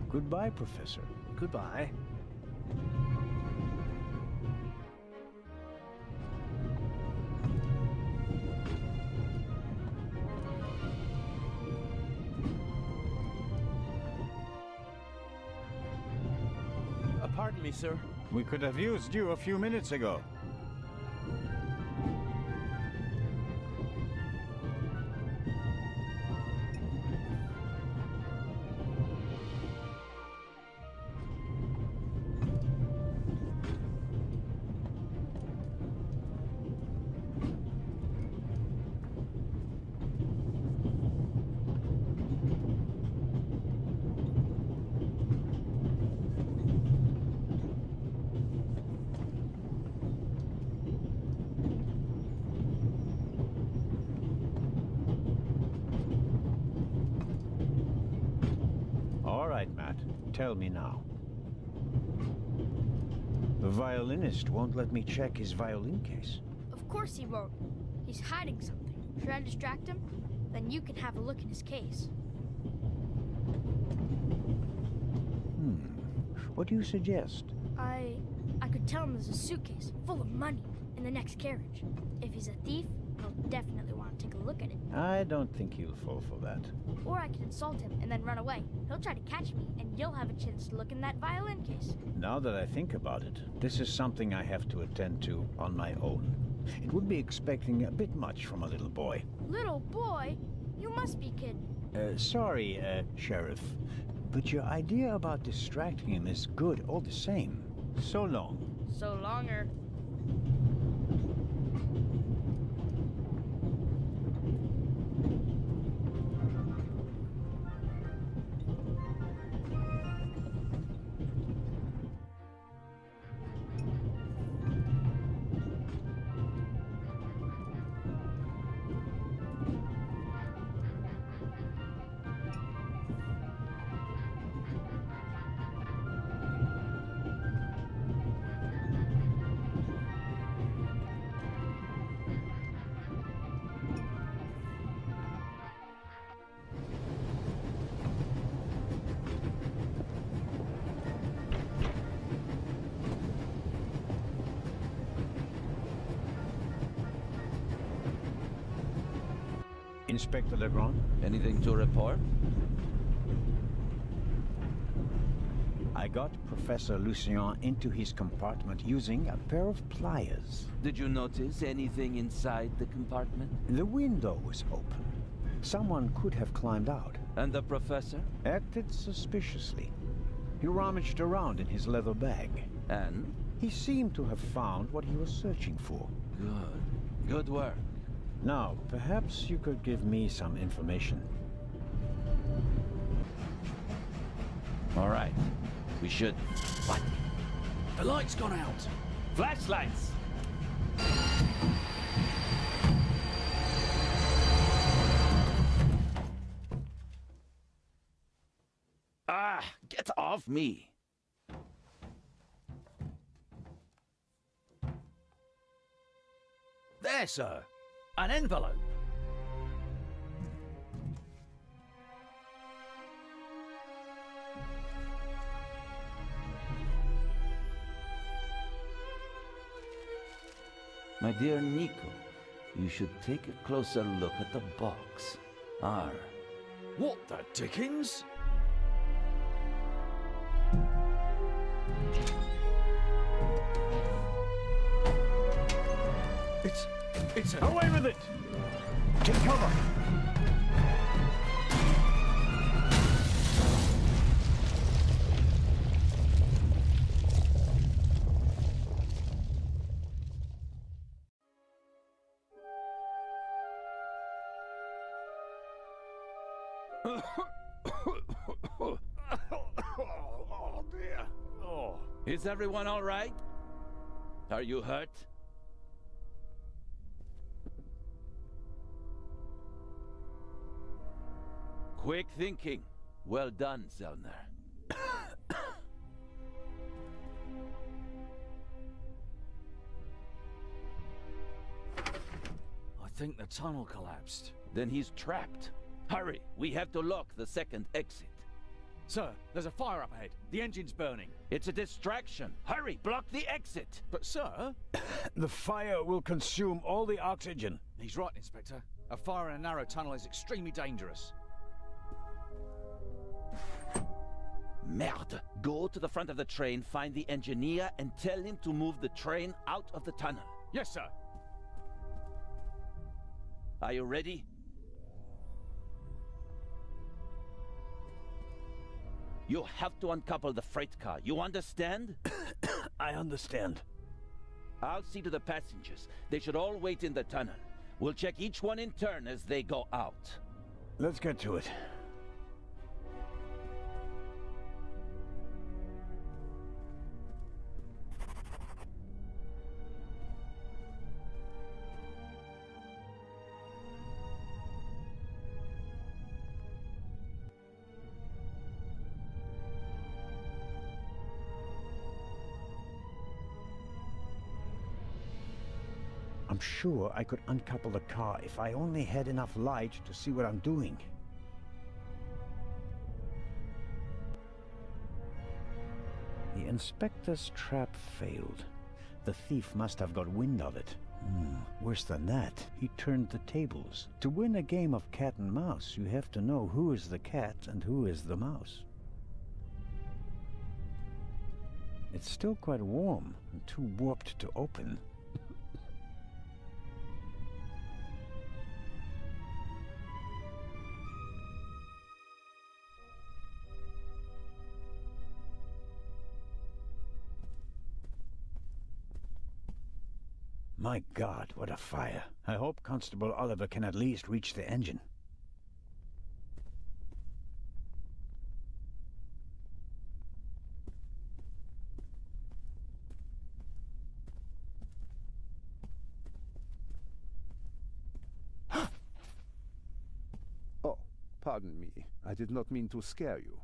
Goodbye, Professor. Goodbye. Pardon me, sir. We could have used you a few minutes ago. Tell me now. The violinist won't let me check his violin case. Of course he won't. He's hiding something. Should I distract him? Then you can have a look in his case. What do you suggest? I could tell him there's a suitcase full of money in the next carriage. If he's a thief, he'll definitely want to take a look at it. I don't think he'll fall for that. Or I could insult him and then run away. He'll try to catch me, and you'll have a chance to look in that violin case. Now that I think about it, this is something I have to attend to on my own. It would be expecting a bit much from a little boy. Little boy? You must be kidding. Sorry, Sheriff, but your idea about distracting him is good all the same. So long. So longer. Inspector Legrand? Anything to report? I got Professor Lucien into his compartment using a pair of pliers. Did you notice anything inside the compartment? The window was open. Someone could have climbed out. And the professor? Acted suspiciously. He rummaged around in his leather bag. And? He seemed to have found what he was searching for. Good. Good work. Now, perhaps you could give me some information. All right. We should... What? The light's gone out. Flashlights! Ah, get off me. There, sir. An envelope. My dear Nico, you should take a closer look at the box. R. What the dickens? It's a... Away with it! Take cover! Oh dear. Oh. Is everyone all right? Are you hurt? Quick thinking. Well done, Zellner. I think the tunnel collapsed. Then he's trapped. Hurry, we have to lock the second exit. Sir, there's a fire up ahead. The engine's burning. It's a distraction. Hurry, block the exit. But sir... The fire will consume all the oxygen. He's right, Inspector. A fire in a narrow tunnel is extremely dangerous. Merde. Go to the front of the train, find the engineer, and tell him to move the train out of the tunnel. Yes, sir. Are you ready? You have to uncouple the freight car. You understand? I understand. I'll see to the passengers. They should all wait in the tunnel. We'll check each one in turn as they go out. Let's get to it. I'm sure I could uncouple the car if I only had enough light to see what I'm doing. The inspector's trap failed. The thief must have got wind of it. Worse than that, he turned the tables. To win a game of cat and mouse, you have to know who is the cat and who is the mouse. It's still quite warm and too warped to open. My God, what a fire. I hope Constable Oliver can at least reach the engine. Oh, pardon me. I did not mean to scare you.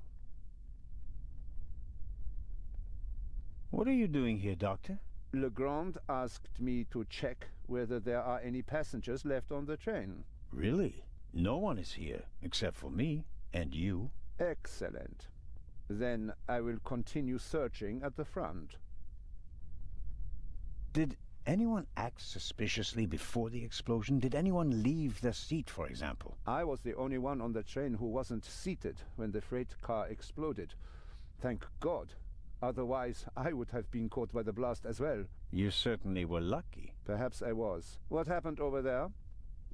What are you doing here, Doctor? Legrand asked me to check whether there are any passengers left on the train. Really? No one is here, except for me and you. Excellent. Then I will continue searching at the front. Did anyone act suspiciously before the explosion? Did anyone leave their seat, for example? I was the only one on the train who wasn't seated when the freight car exploded. Thank God. Otherwise, I would have been caught by the blast as well. You certainly were lucky. Perhaps I was. What happened over there?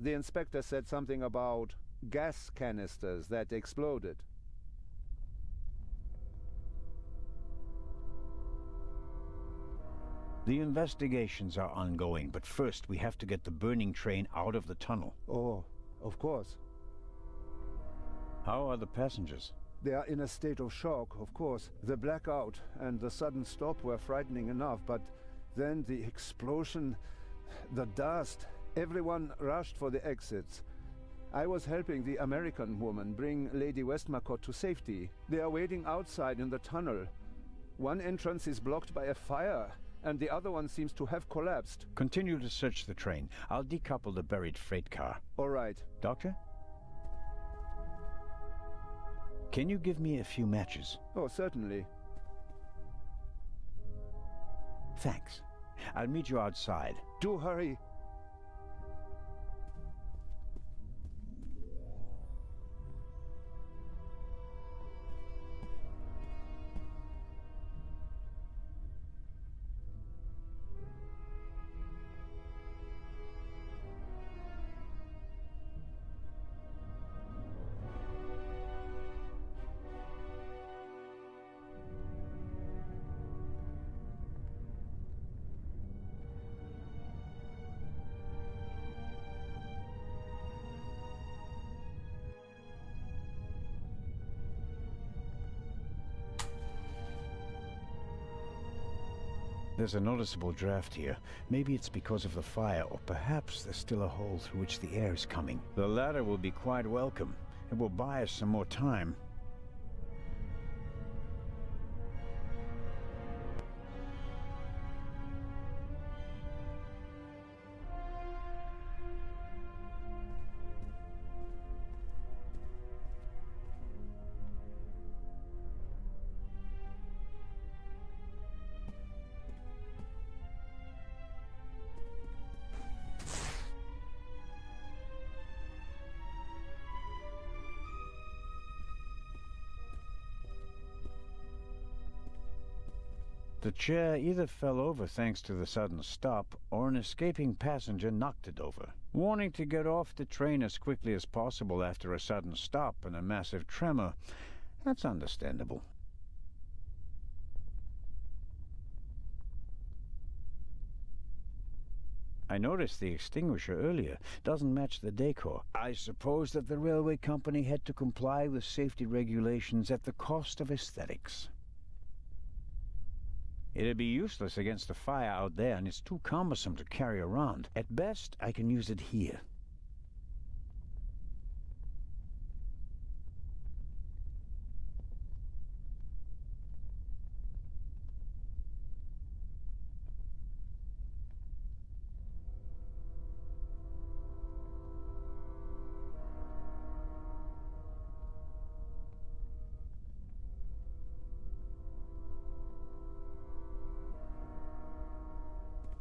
The inspector said something about gas canisters that exploded. The investigations are ongoing, but first we have to get the burning train out of the tunnel. Oh, of course. How are the passengers? They are in a state of shock, of course. The blackout and the sudden stop were frightening enough, but then the explosion, the dust, everyone rushed for the exits. I was helping the American woman bring Lady Westmacott to safety. They are waiting outside in the tunnel. One entrance is blocked by a fire, and the other one seems to have collapsed. Continue to search the train. I'll decouple the buried freight car. All right. Doctor? Can you give me a few matches? Oh, certainly. Thanks. I'll meet you outside. Do hurry. There's a noticeable draft here. Maybe it's because of the fire, or perhaps there's still a hole through which the air is coming. The latter will be quite welcome. It will buy us some more time. The chair either fell over thanks to the sudden stop, or an escaping passenger knocked it over. Wanting to get off the train as quickly as possible after a sudden stop and a massive tremor, that's understandable. I noticed the extinguisher earlier. Doesn't match the decor. I suppose that the railway company had to comply with safety regulations at the cost of aesthetics. It'd be useless against the fire out there, and it's too cumbersome to carry around. At best, I can use it here.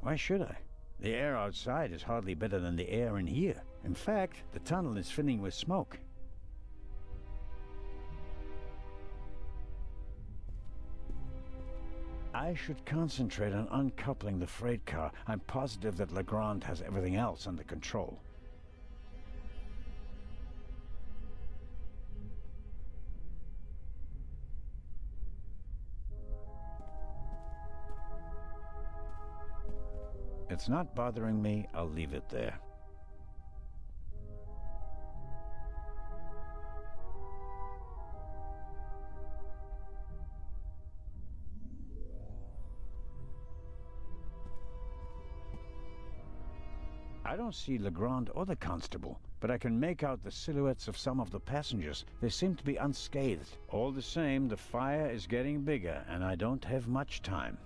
Why should I? The air outside is hardly better than the air in here. In fact, the tunnel is filling with smoke. I should concentrate on uncoupling the freight car. I'm positive that Legrand has everything else under control. It's not bothering me, I'll leave it there. I don't see Legrand or the constable, but I can make out the silhouettes of some of the passengers. They seem to be unscathed. All the same, the fire is getting bigger, and I don't have much time.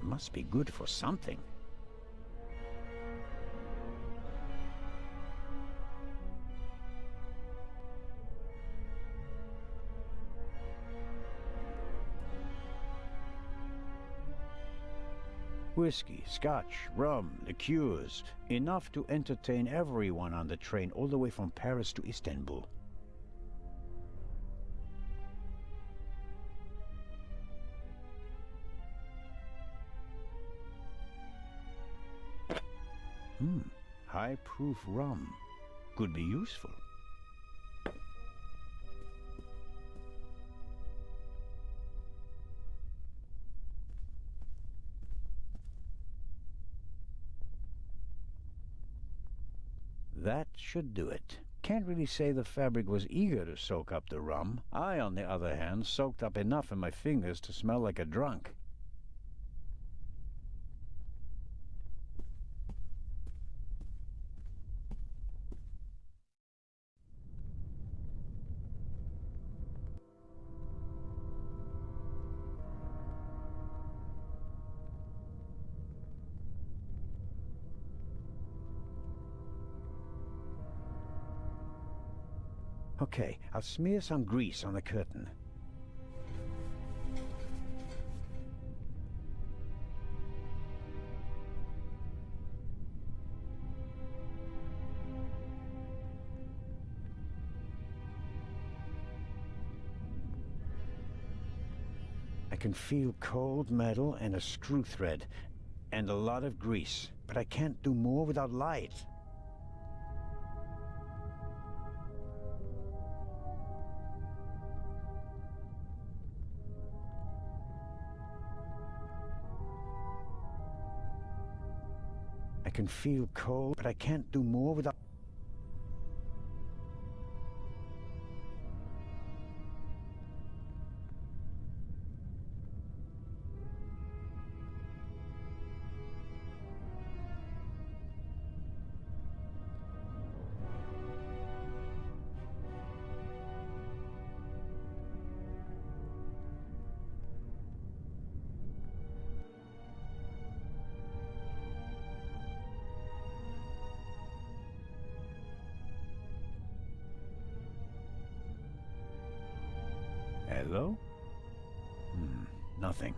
Must be good for something. Whiskey, scotch, rum, liqueurs, enough to entertain everyone on the train all the way from Paris to Istanbul. High-proof rum. Could be useful. That should do it. Can't really say the fabric was eager to soak up the rum. I, on the other hand, soaked up enough in my fingers to smell like a drunk. Okay, I'll smear some grease on the curtain. I can feel cold metal and a screw thread, and a lot of grease, but I can't do more without light. I can feel cold, but I can't do more without... Hello? Nothing.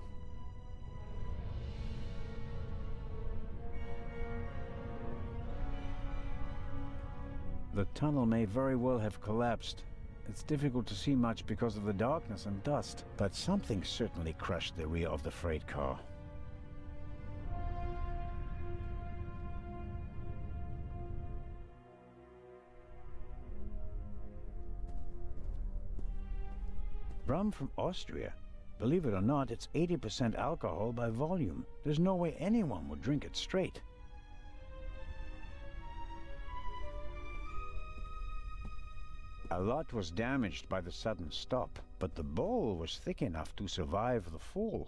The tunnel may very well have collapsed. It's difficult to see much because of the darkness and dust, but something certainly crushed the rear of the freight car. Rum from Austria. Believe it or not, it's 80% alcohol by volume. There's no way anyone would drink it straight. A lot was damaged by the sudden stop, but the bowl was thick enough to survive the fall.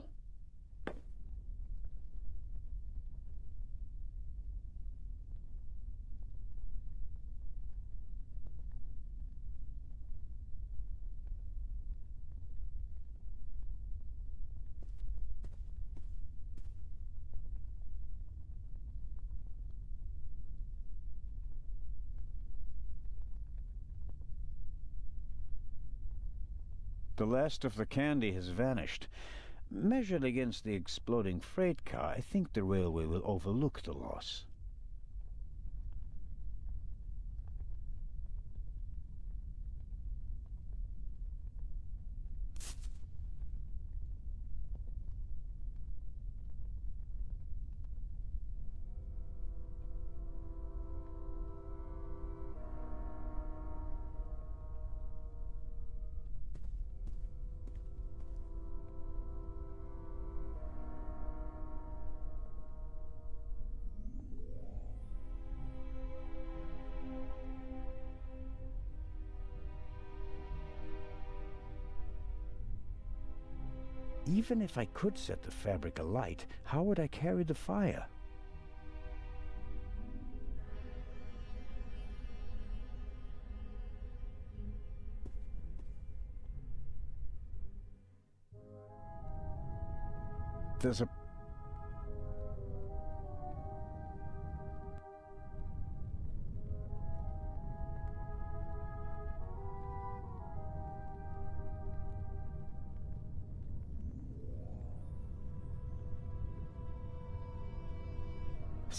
The last of the candy has vanished. Measured against the exploding freight car, I think the railway will overlook the loss. Even if I could set the fabric alight, how would I carry the fire? There's a...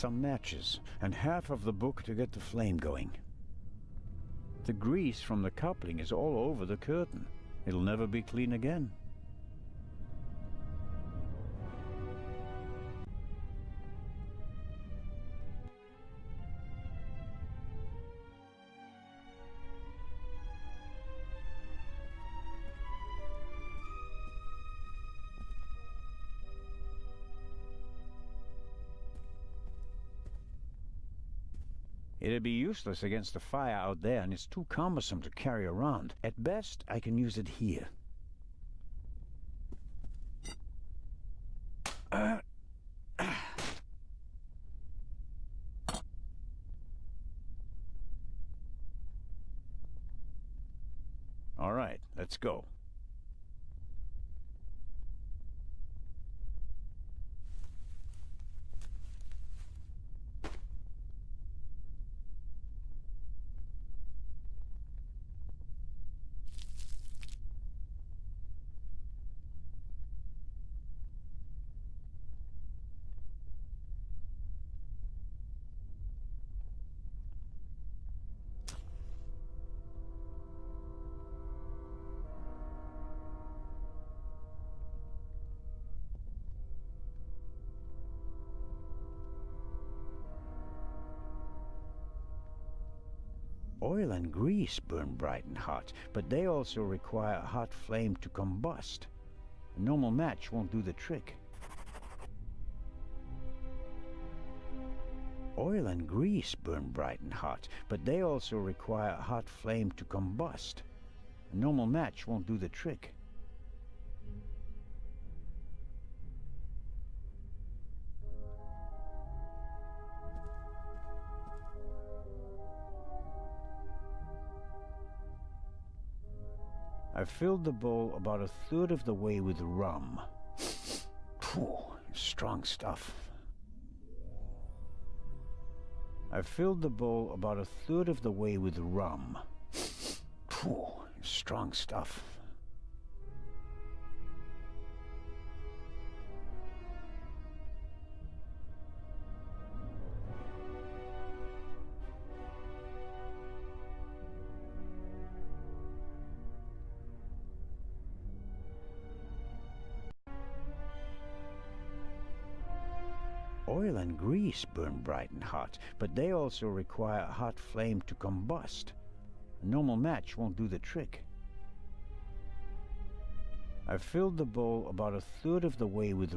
some matches, and half of the book to get the flame going. The grease from the coupling is all over the curtain. It'll never be clean again. It'd be useless against the fire out there, and it's too cumbersome to carry around. At best, I can use it here. All right, let's go. Oil and grease burn bright and hot, but they also require a hot flame to combust. A normal match won't do the trick. Oil and grease burn bright and hot, but they also require a hot flame to combust. A normal match won't do the trick. I filled the bowl about a third of the way with rum. Phew, strong stuff. I filled the bowl about a third of the way with rum. Phew, strong stuff. Oil and grease burn bright and hot, but they also require a hot flame to combust. A normal match won't do the trick. I filled the bowl about a third of the way with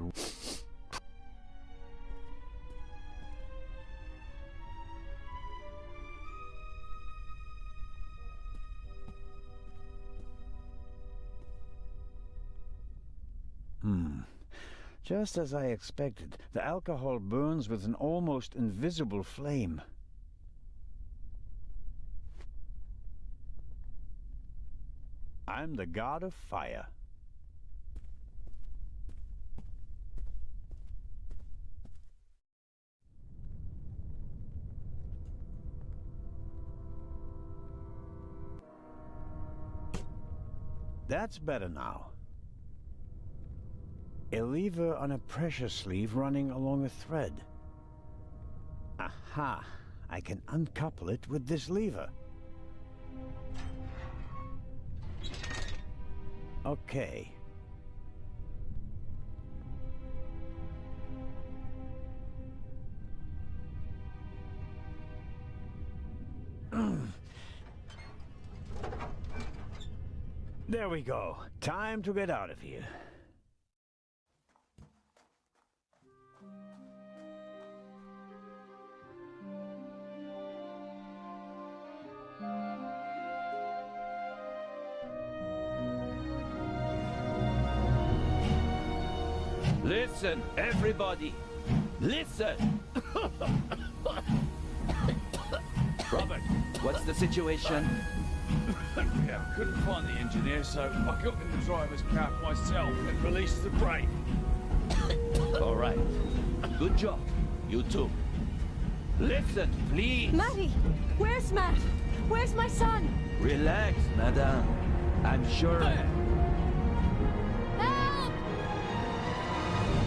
Just as I expected, the alcohol burns with an almost invisible flame. I'm the god of fire. That's better now. A lever on a pressure sleeve running along a thread. Aha! I can uncouple it with this lever. Okay. There we go. Time to get out of here. Listen, everybody! Listen! Robert, what's the situation? Yeah, I couldn't find the engineer, so I got in the driver's cab myself and released the brake. All right. Good job. You too. Listen, please! Matty! Where's Matt? Where's my son? Relax, madame. I'm sure...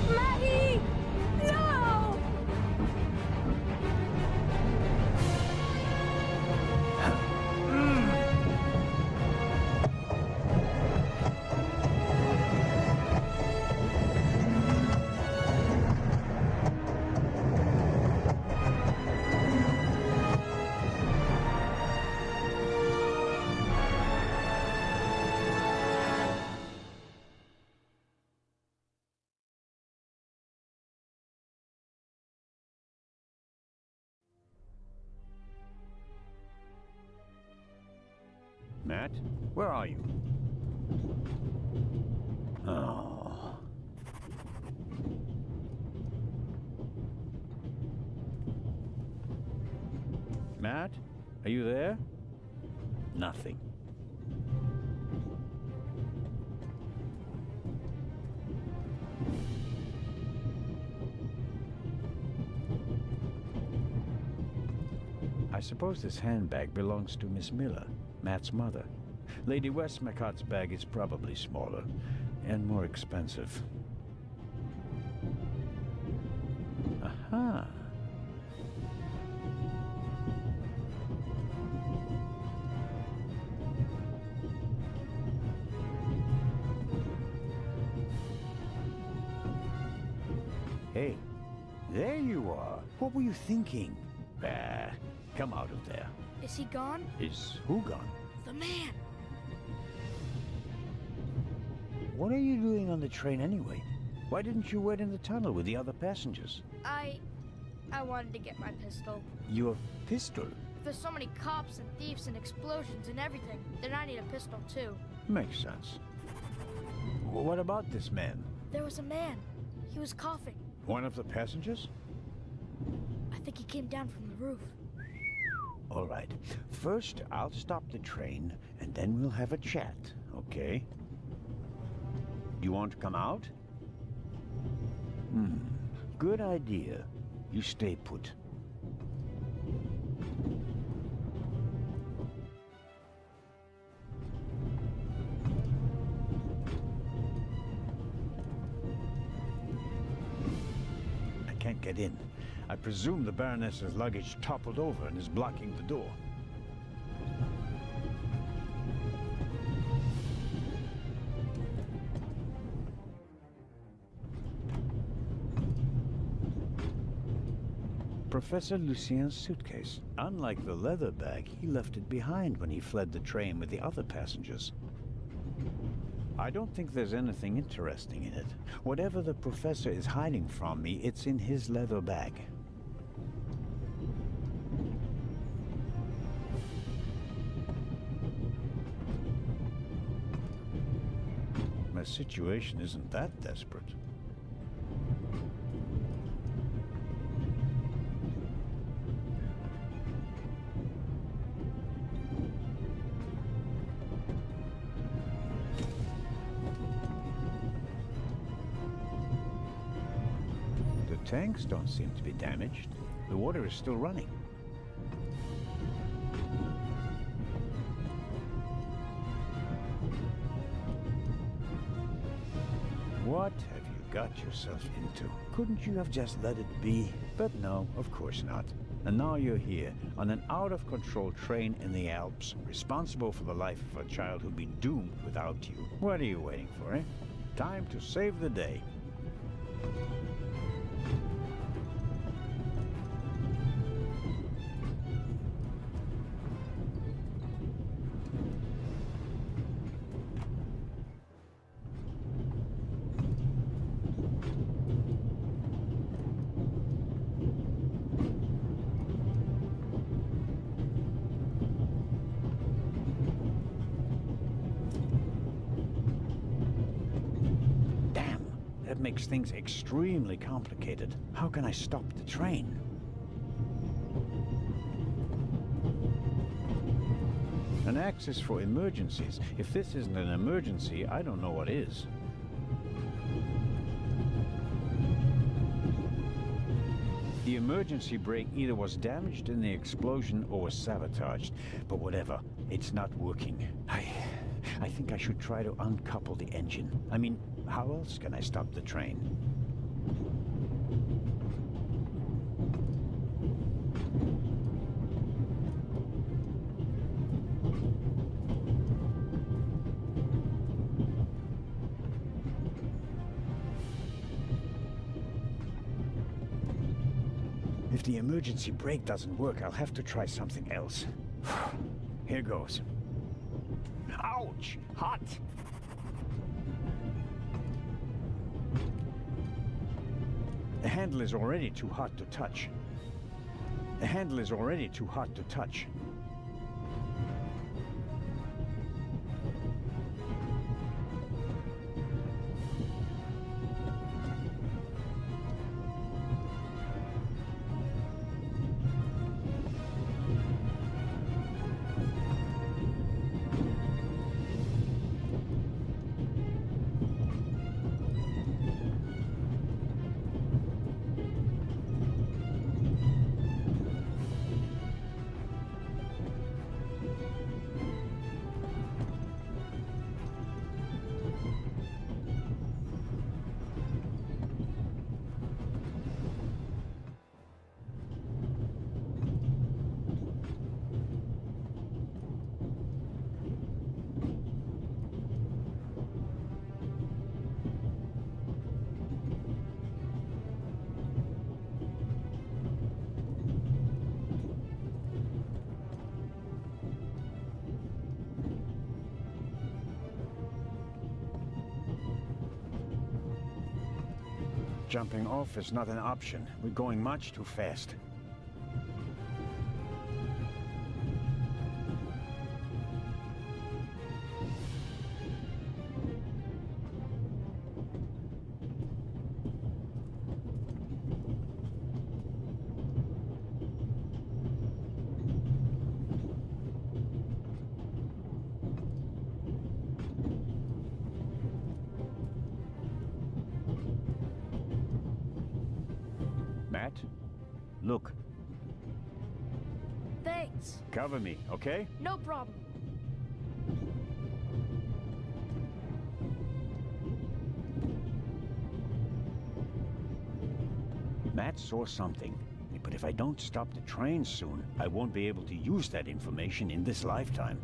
Matty! No! Matt, where are you? Oh. Matt, are you there? Nothing. I suppose this handbag belongs to Miss Miller, Matt's mother. Lady Westmacott's bag is probably smaller and more expensive. Aha! Hey, there you are. What were you thinking? Ah, come out of there. Is he gone? Is who gone? The man! What are you doing on the train anyway? Why didn't you wait in the tunnel with the other passengers? I wanted to get my pistol. Your pistol? If there's so many cops and thieves and explosions and everything, then I need a pistol too. Makes sense. What about this man? There was a man. He was coughing. One of the passengers? I think he came down from the roof. All right. First, I'll stop the train, and then we'll have a chat, okay? You want to come out? Good idea. You stay put. I can't get in. I presume the Baroness's luggage toppled over and is blocking the door. Professor Lucien's suitcase. Unlike the leather bag, he left it behind when he fled the train with the other passengers. I don't think there's anything interesting in it. Whatever the professor is hiding from me, it's in his leather bag. My situation isn't that desperate. The tanks don't seem to be damaged. The water is still running. What have you got yourself into? Couldn't you have just let it be? But no, of course not. And now you're here, on an out-of-control train in the Alps, responsible for the life of a child who'd be doomed without you. What are you waiting for, eh? Time to save the day. That makes things extremely complicated. How can I stop the train? An axe is for emergencies. If this isn't an emergency, I don't know what is. The emergency brake either was damaged in the explosion or was sabotaged. But whatever, it's not working. I think I should try to uncouple the engine. I mean, how else can I stop the train? If the emergency brake doesn't work, I'll have to try something else. Here goes. Ouch! Hot! The handle is already too hot to touch. The handle is already too hot to touch. Jumping off is not an option. We're going much too fast. Matt, look. Thanks. Cover me, okay? No problem. Matt saw something. But if I don't stop the train soon, I won't be able to use that information in this lifetime.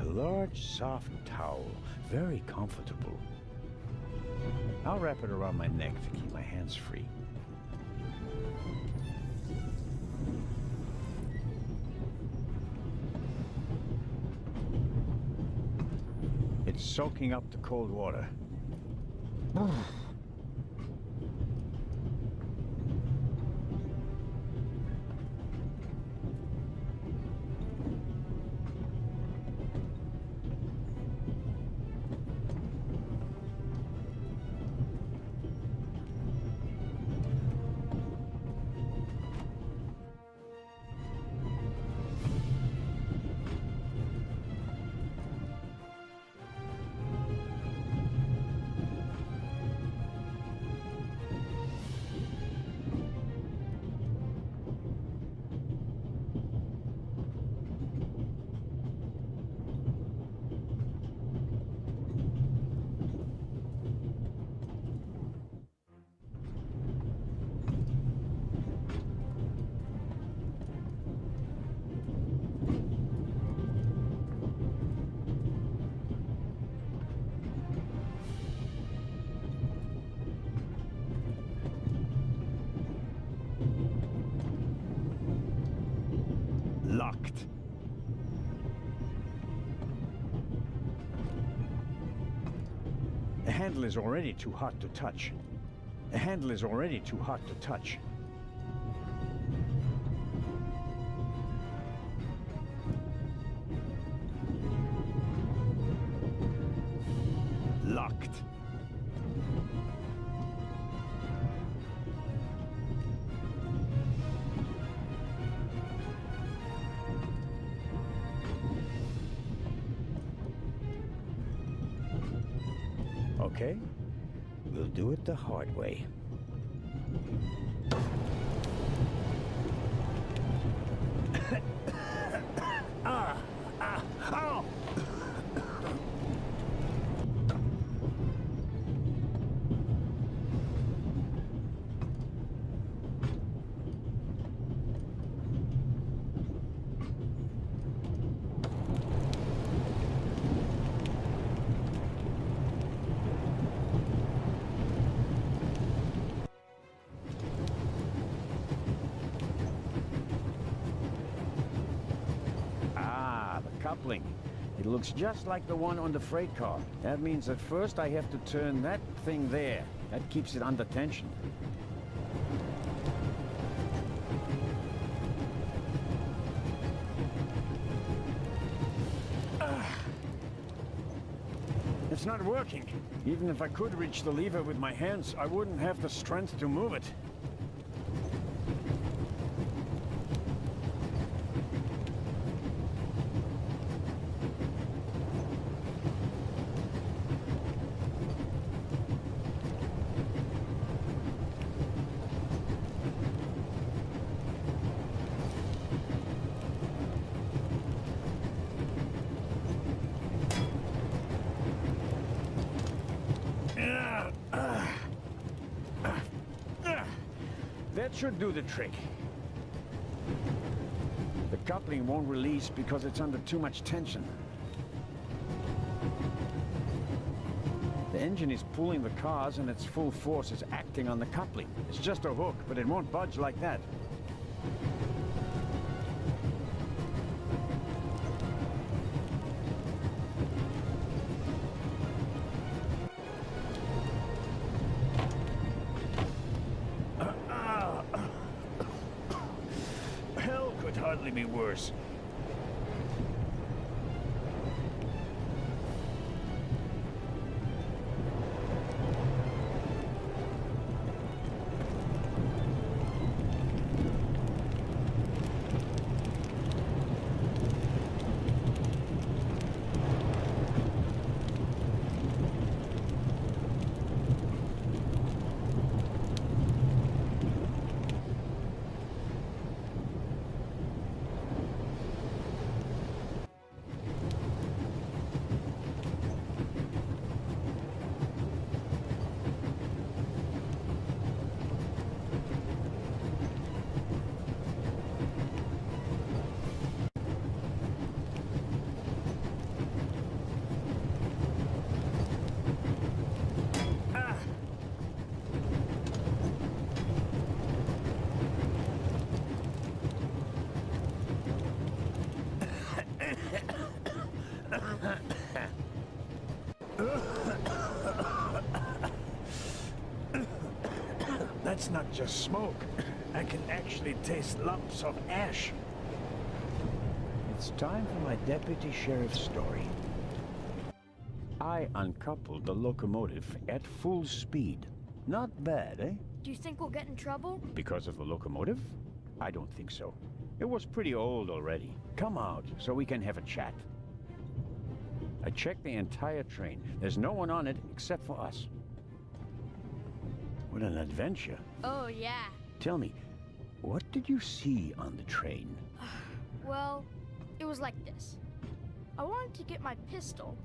Large, soft towel. Very comfortable. I'll wrap it around my neck to keep my hands free. It's soaking up the cold water. Locked. The handle is already too hot to touch. The handle is already too hot to touch. Locked. Okay, we'll do it the hard way. Ow! Coupling. It looks just like the one on the freight car. That means at first I have to turn that thing there. That keeps it under tension. It's not working. Even if I could reach the lever with my hands, I wouldn't have the strength to move it. That should do the trick. The coupling won't release because it's under too much tension. The engine is pulling the cars and its full force is acting on the coupling. It's just a hook, but it won't budge like that. Hell could hardly be worse. That's not just smoke. I can actually taste lumps of ash. It's time for my deputy sheriff's story. I uncoupled the locomotive at full speed. Not bad, eh? Do you think we'll get in trouble? Because of the locomotive? I don't think so. It was pretty old already. Come out so we can have a chat. I checked the entire train. There's no one on it except for us. What an adventure. Oh, yeah. Tell me, what did you see on the train? Well, it was like this. I wanted to get my pistol.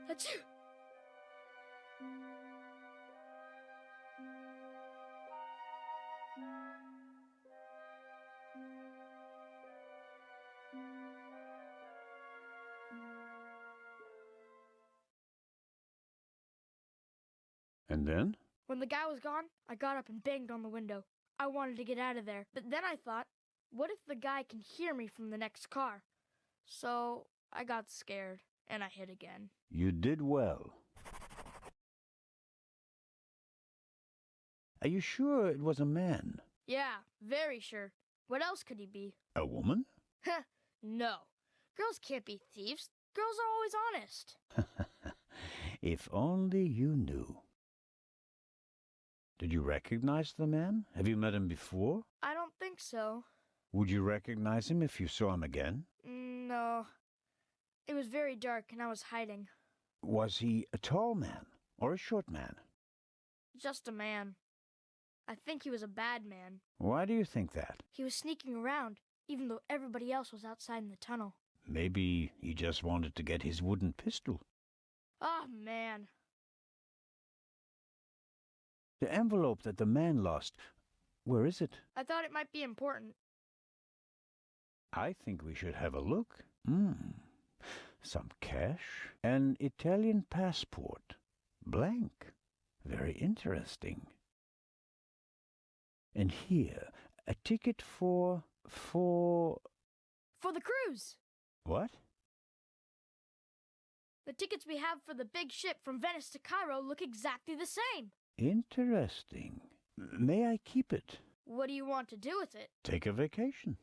Achoo! And then? When the guy was gone, I got up and banged on the window. I wanted to get out of there, but then I thought, what if the guy can hear me from the next car? So I got scared, and I hid again. You did well. Are you sure it was a man? Yeah, very sure. What else could he be? A woman? No. Girls can't be thieves. Girls are always honest. If only you knew. Did you recognize the man? Have you met him before? I don't think so. Would you recognize him if you saw him again? No. It was very dark and I was hiding. Was he a tall man or a short man? Just a man. I think he was a bad man. Why do you think that? He was sneaking around, even though everybody else was outside in the tunnel. Maybe he just wanted to get his wooden pistol. Ah, man. The envelope that the man lost, where is it? I thought it might be important. I think we should have a look. Some cash. An Italian passport. Blank. Very interesting. And here, a ticket for the cruise! What? The tickets we have for the big ship from Venice to Cairo look exactly the same. Interesting. May I keep it? What do you want to do with it? Take a vacation.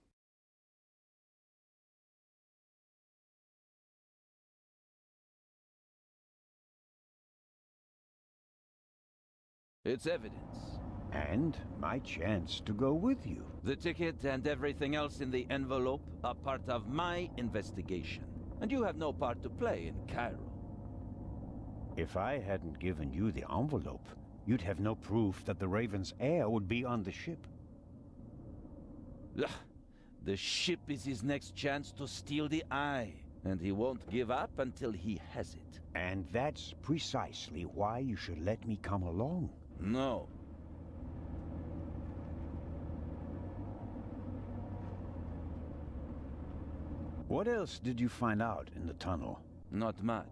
It's evidence. And my chance to go with you. The ticket and everything else in the envelope are part of my investigation. And you have no part to play in Cairo. If I hadn't given you the envelope, you'd have no proof that the Raven's heir would be on the ship. Ugh. The ship is his next chance to steal the eye. And he won't give up until he has it. And that's precisely why you should let me come along. No. What else did you find out in the tunnel? Not much.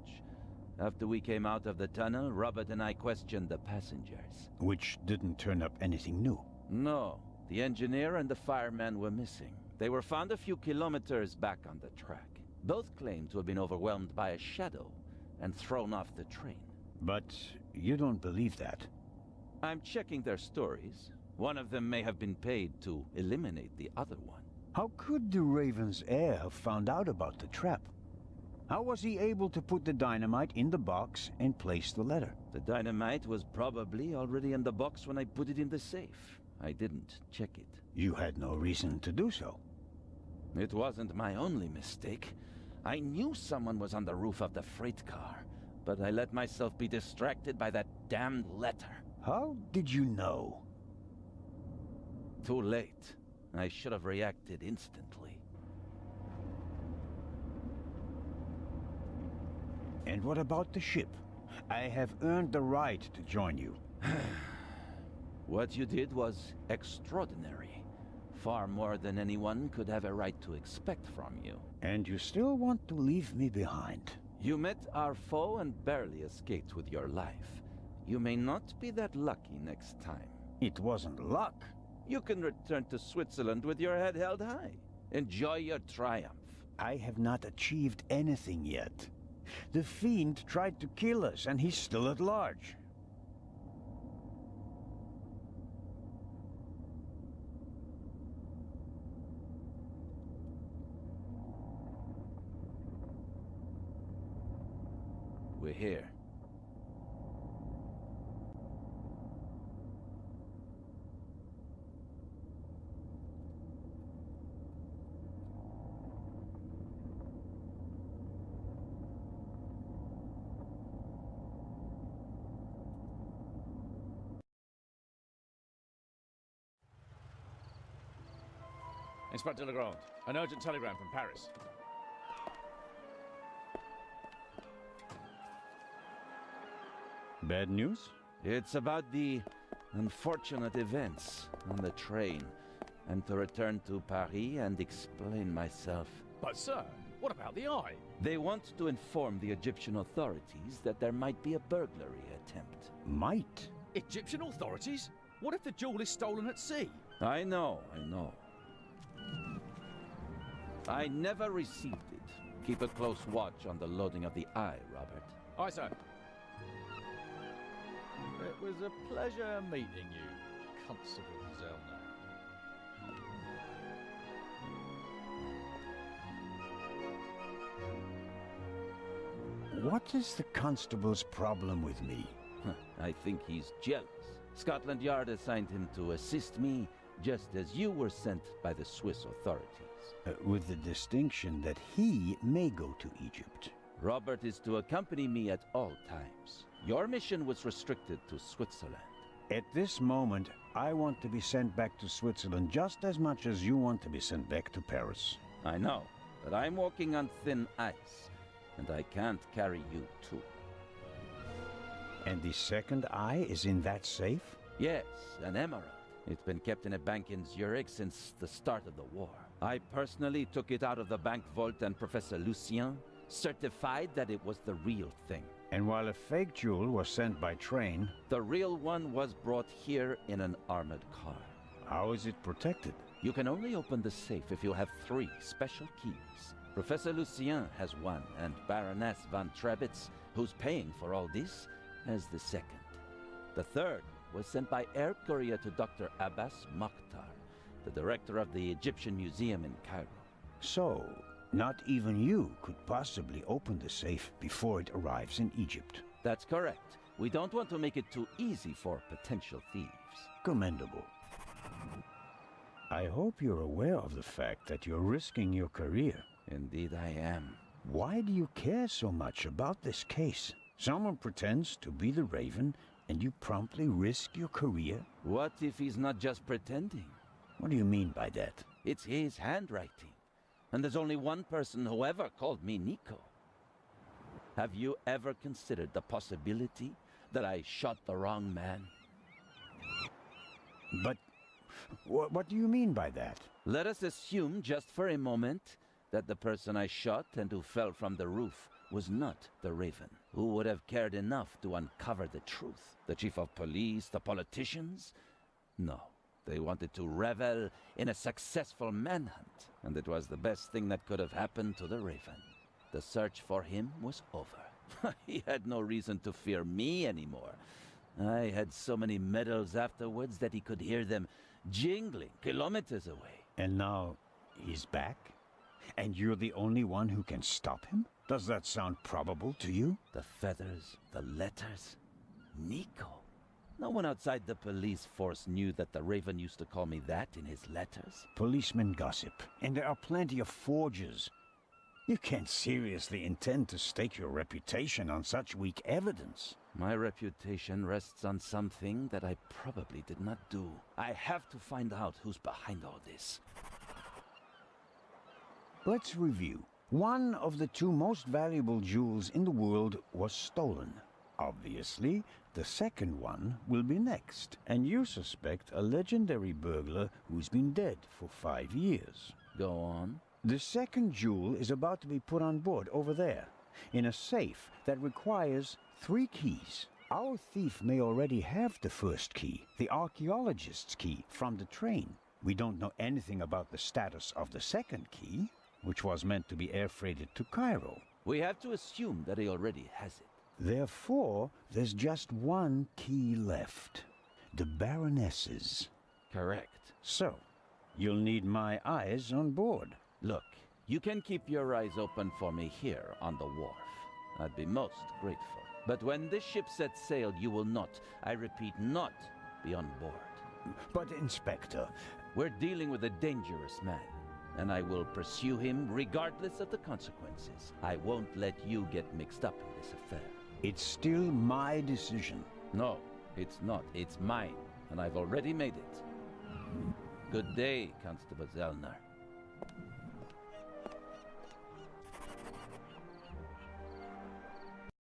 After we came out of the tunnel, Robert and I questioned the passengers. Which didn't turn up anything new. No. The engineer and the fireman were missing. They were found a few kilometers back on the track. Both claimed to have been overwhelmed by a shadow and thrown off the train. But you don't believe that. I'm checking their stories. One of them may have been paid to eliminate the other one. How could the Raven's heir have found out about the trap? How was he able to put the dynamite in the box and place the letter? The dynamite was probably already in the box when I put it in the safe. I didn't check it. You had no reason to do so. It wasn't my only mistake. I knew someone was on the roof of the freight car, but I let myself be distracted by that damned letter. How did you know? Too late. I should have reacted instantly. And what about the ship? I have earned the right to join you. What you did was extraordinary. Far more than anyone could have a right to expect from you. And you still want to leave me behind? You met our foe and barely escaped with your life. You may not be that lucky next time. It wasn't luck. You can return to Switzerland with your head held high. Enjoy your triumph. I have not achieved anything yet. The Fiend tried to kill us, and he's still at large. We're here. Inspector Legrand, an urgent telegram from Paris. Bad news? It's about the unfortunate events on the train. I'm to return to Paris and explain myself. But sir, what about the eye? They want to inform the Egyptian authorities that there might be a burglary attempt. Might? Egyptian authorities? What if the jewel is stolen at sea? I know. I never received it. Keep a close watch on the loading of the eye, Robert. Aye, sir. It was a pleasure meeting you, Constable Zellner. What is the constable's problem with me? I think he's jealous. Scotland Yard assigned him to assist me, just as you were sent by the Swiss authorities. With the distinction that he may go to Egypt. Robert is to accompany me at all times. Your mission was restricted to Switzerland. At this moment, I want to be sent back to Switzerland just as much as you want to be sent back to Paris. I know, but I'm walking on thin ice, and I can't carry you too. And the second eye is in that safe? Yes, an emerald. It's been kept in a bank in Zurich since the start of the war. I personally took it out of the bank vault, and Professor Lucien certified that it was the real thing. And while a fake jewel was sent by train, the real one was brought here in an armored car. How is it protected? You can only open the safe if you have 3 special keys. Professor Lucien has one, and Baroness von Trebitz, who's paying for all this, has the second. The third was sent by air courier to Dr. Abbas Makhtar, the director of the Egyptian Museum in Cairo. So, not even you could possibly open the safe before it arrives in Egypt. That's correct. We don't want to make it too easy for potential thieves. Commendable. I hope you're aware of the fact that you're risking your career. Indeed I am. Why do you care so much about this case? Someone pretends to be the Raven, and you promptly risk your career? What if he's not just pretending? What do you mean by that? It's his handwriting. And there's only one person who ever called me Nico. Have you ever considered the possibility that I shot the wrong man? But what do you mean by that? Let us assume just for a moment that the person I shot and who fell from the roof was not the Raven. Who would have cared enough to uncover the truth? The chief of police, the politicians? No. They wanted to revel in a successful manhunt, and it was the best thing that could have happened to the Raven. The search for him was over. He had no reason to fear me anymore. I had so many medals afterwards that he could hear them jingling kilometers away. And now he's back? And you're the only one who can stop him? Does that sound probable to you? The feathers, the letters. Nico. No one outside the police force knew that the Raven used to call me that in his letters. Policemen gossip, and there are plenty of forgers. You can't seriously intend to stake your reputation on such weak evidence. My reputation rests on something that I probably did not do. I have to find out who's behind all this. Let's review. One of the two most valuable jewels in the world was stolen. Obviously, the second one will be next, and you suspect a legendary burglar who's been dead for 5 years. Go on. The second jewel is about to be put on board over there, in a safe that requires 3 keys. Our thief may already have the first key, the archaeologist's key, from the train. We don't know anything about the status of the second key, which was meant to be air freighted to Cairo. We have to assume that he already has it. Therefore, there's just one key left. The Baroness's. Correct. So, you'll need my eyes on board. Look, you can keep your eyes open for me here on the wharf. I'd be most grateful. But when this ship sets sail, you will not, I repeat, not be on board. But, Inspector... We're dealing with a dangerous man, and I will pursue him regardless of the consequences. I won't let you get mixed up in this affair. It's still my decision. No, it's not. It's mine, and I've already made it. Good day, Constable Zellner.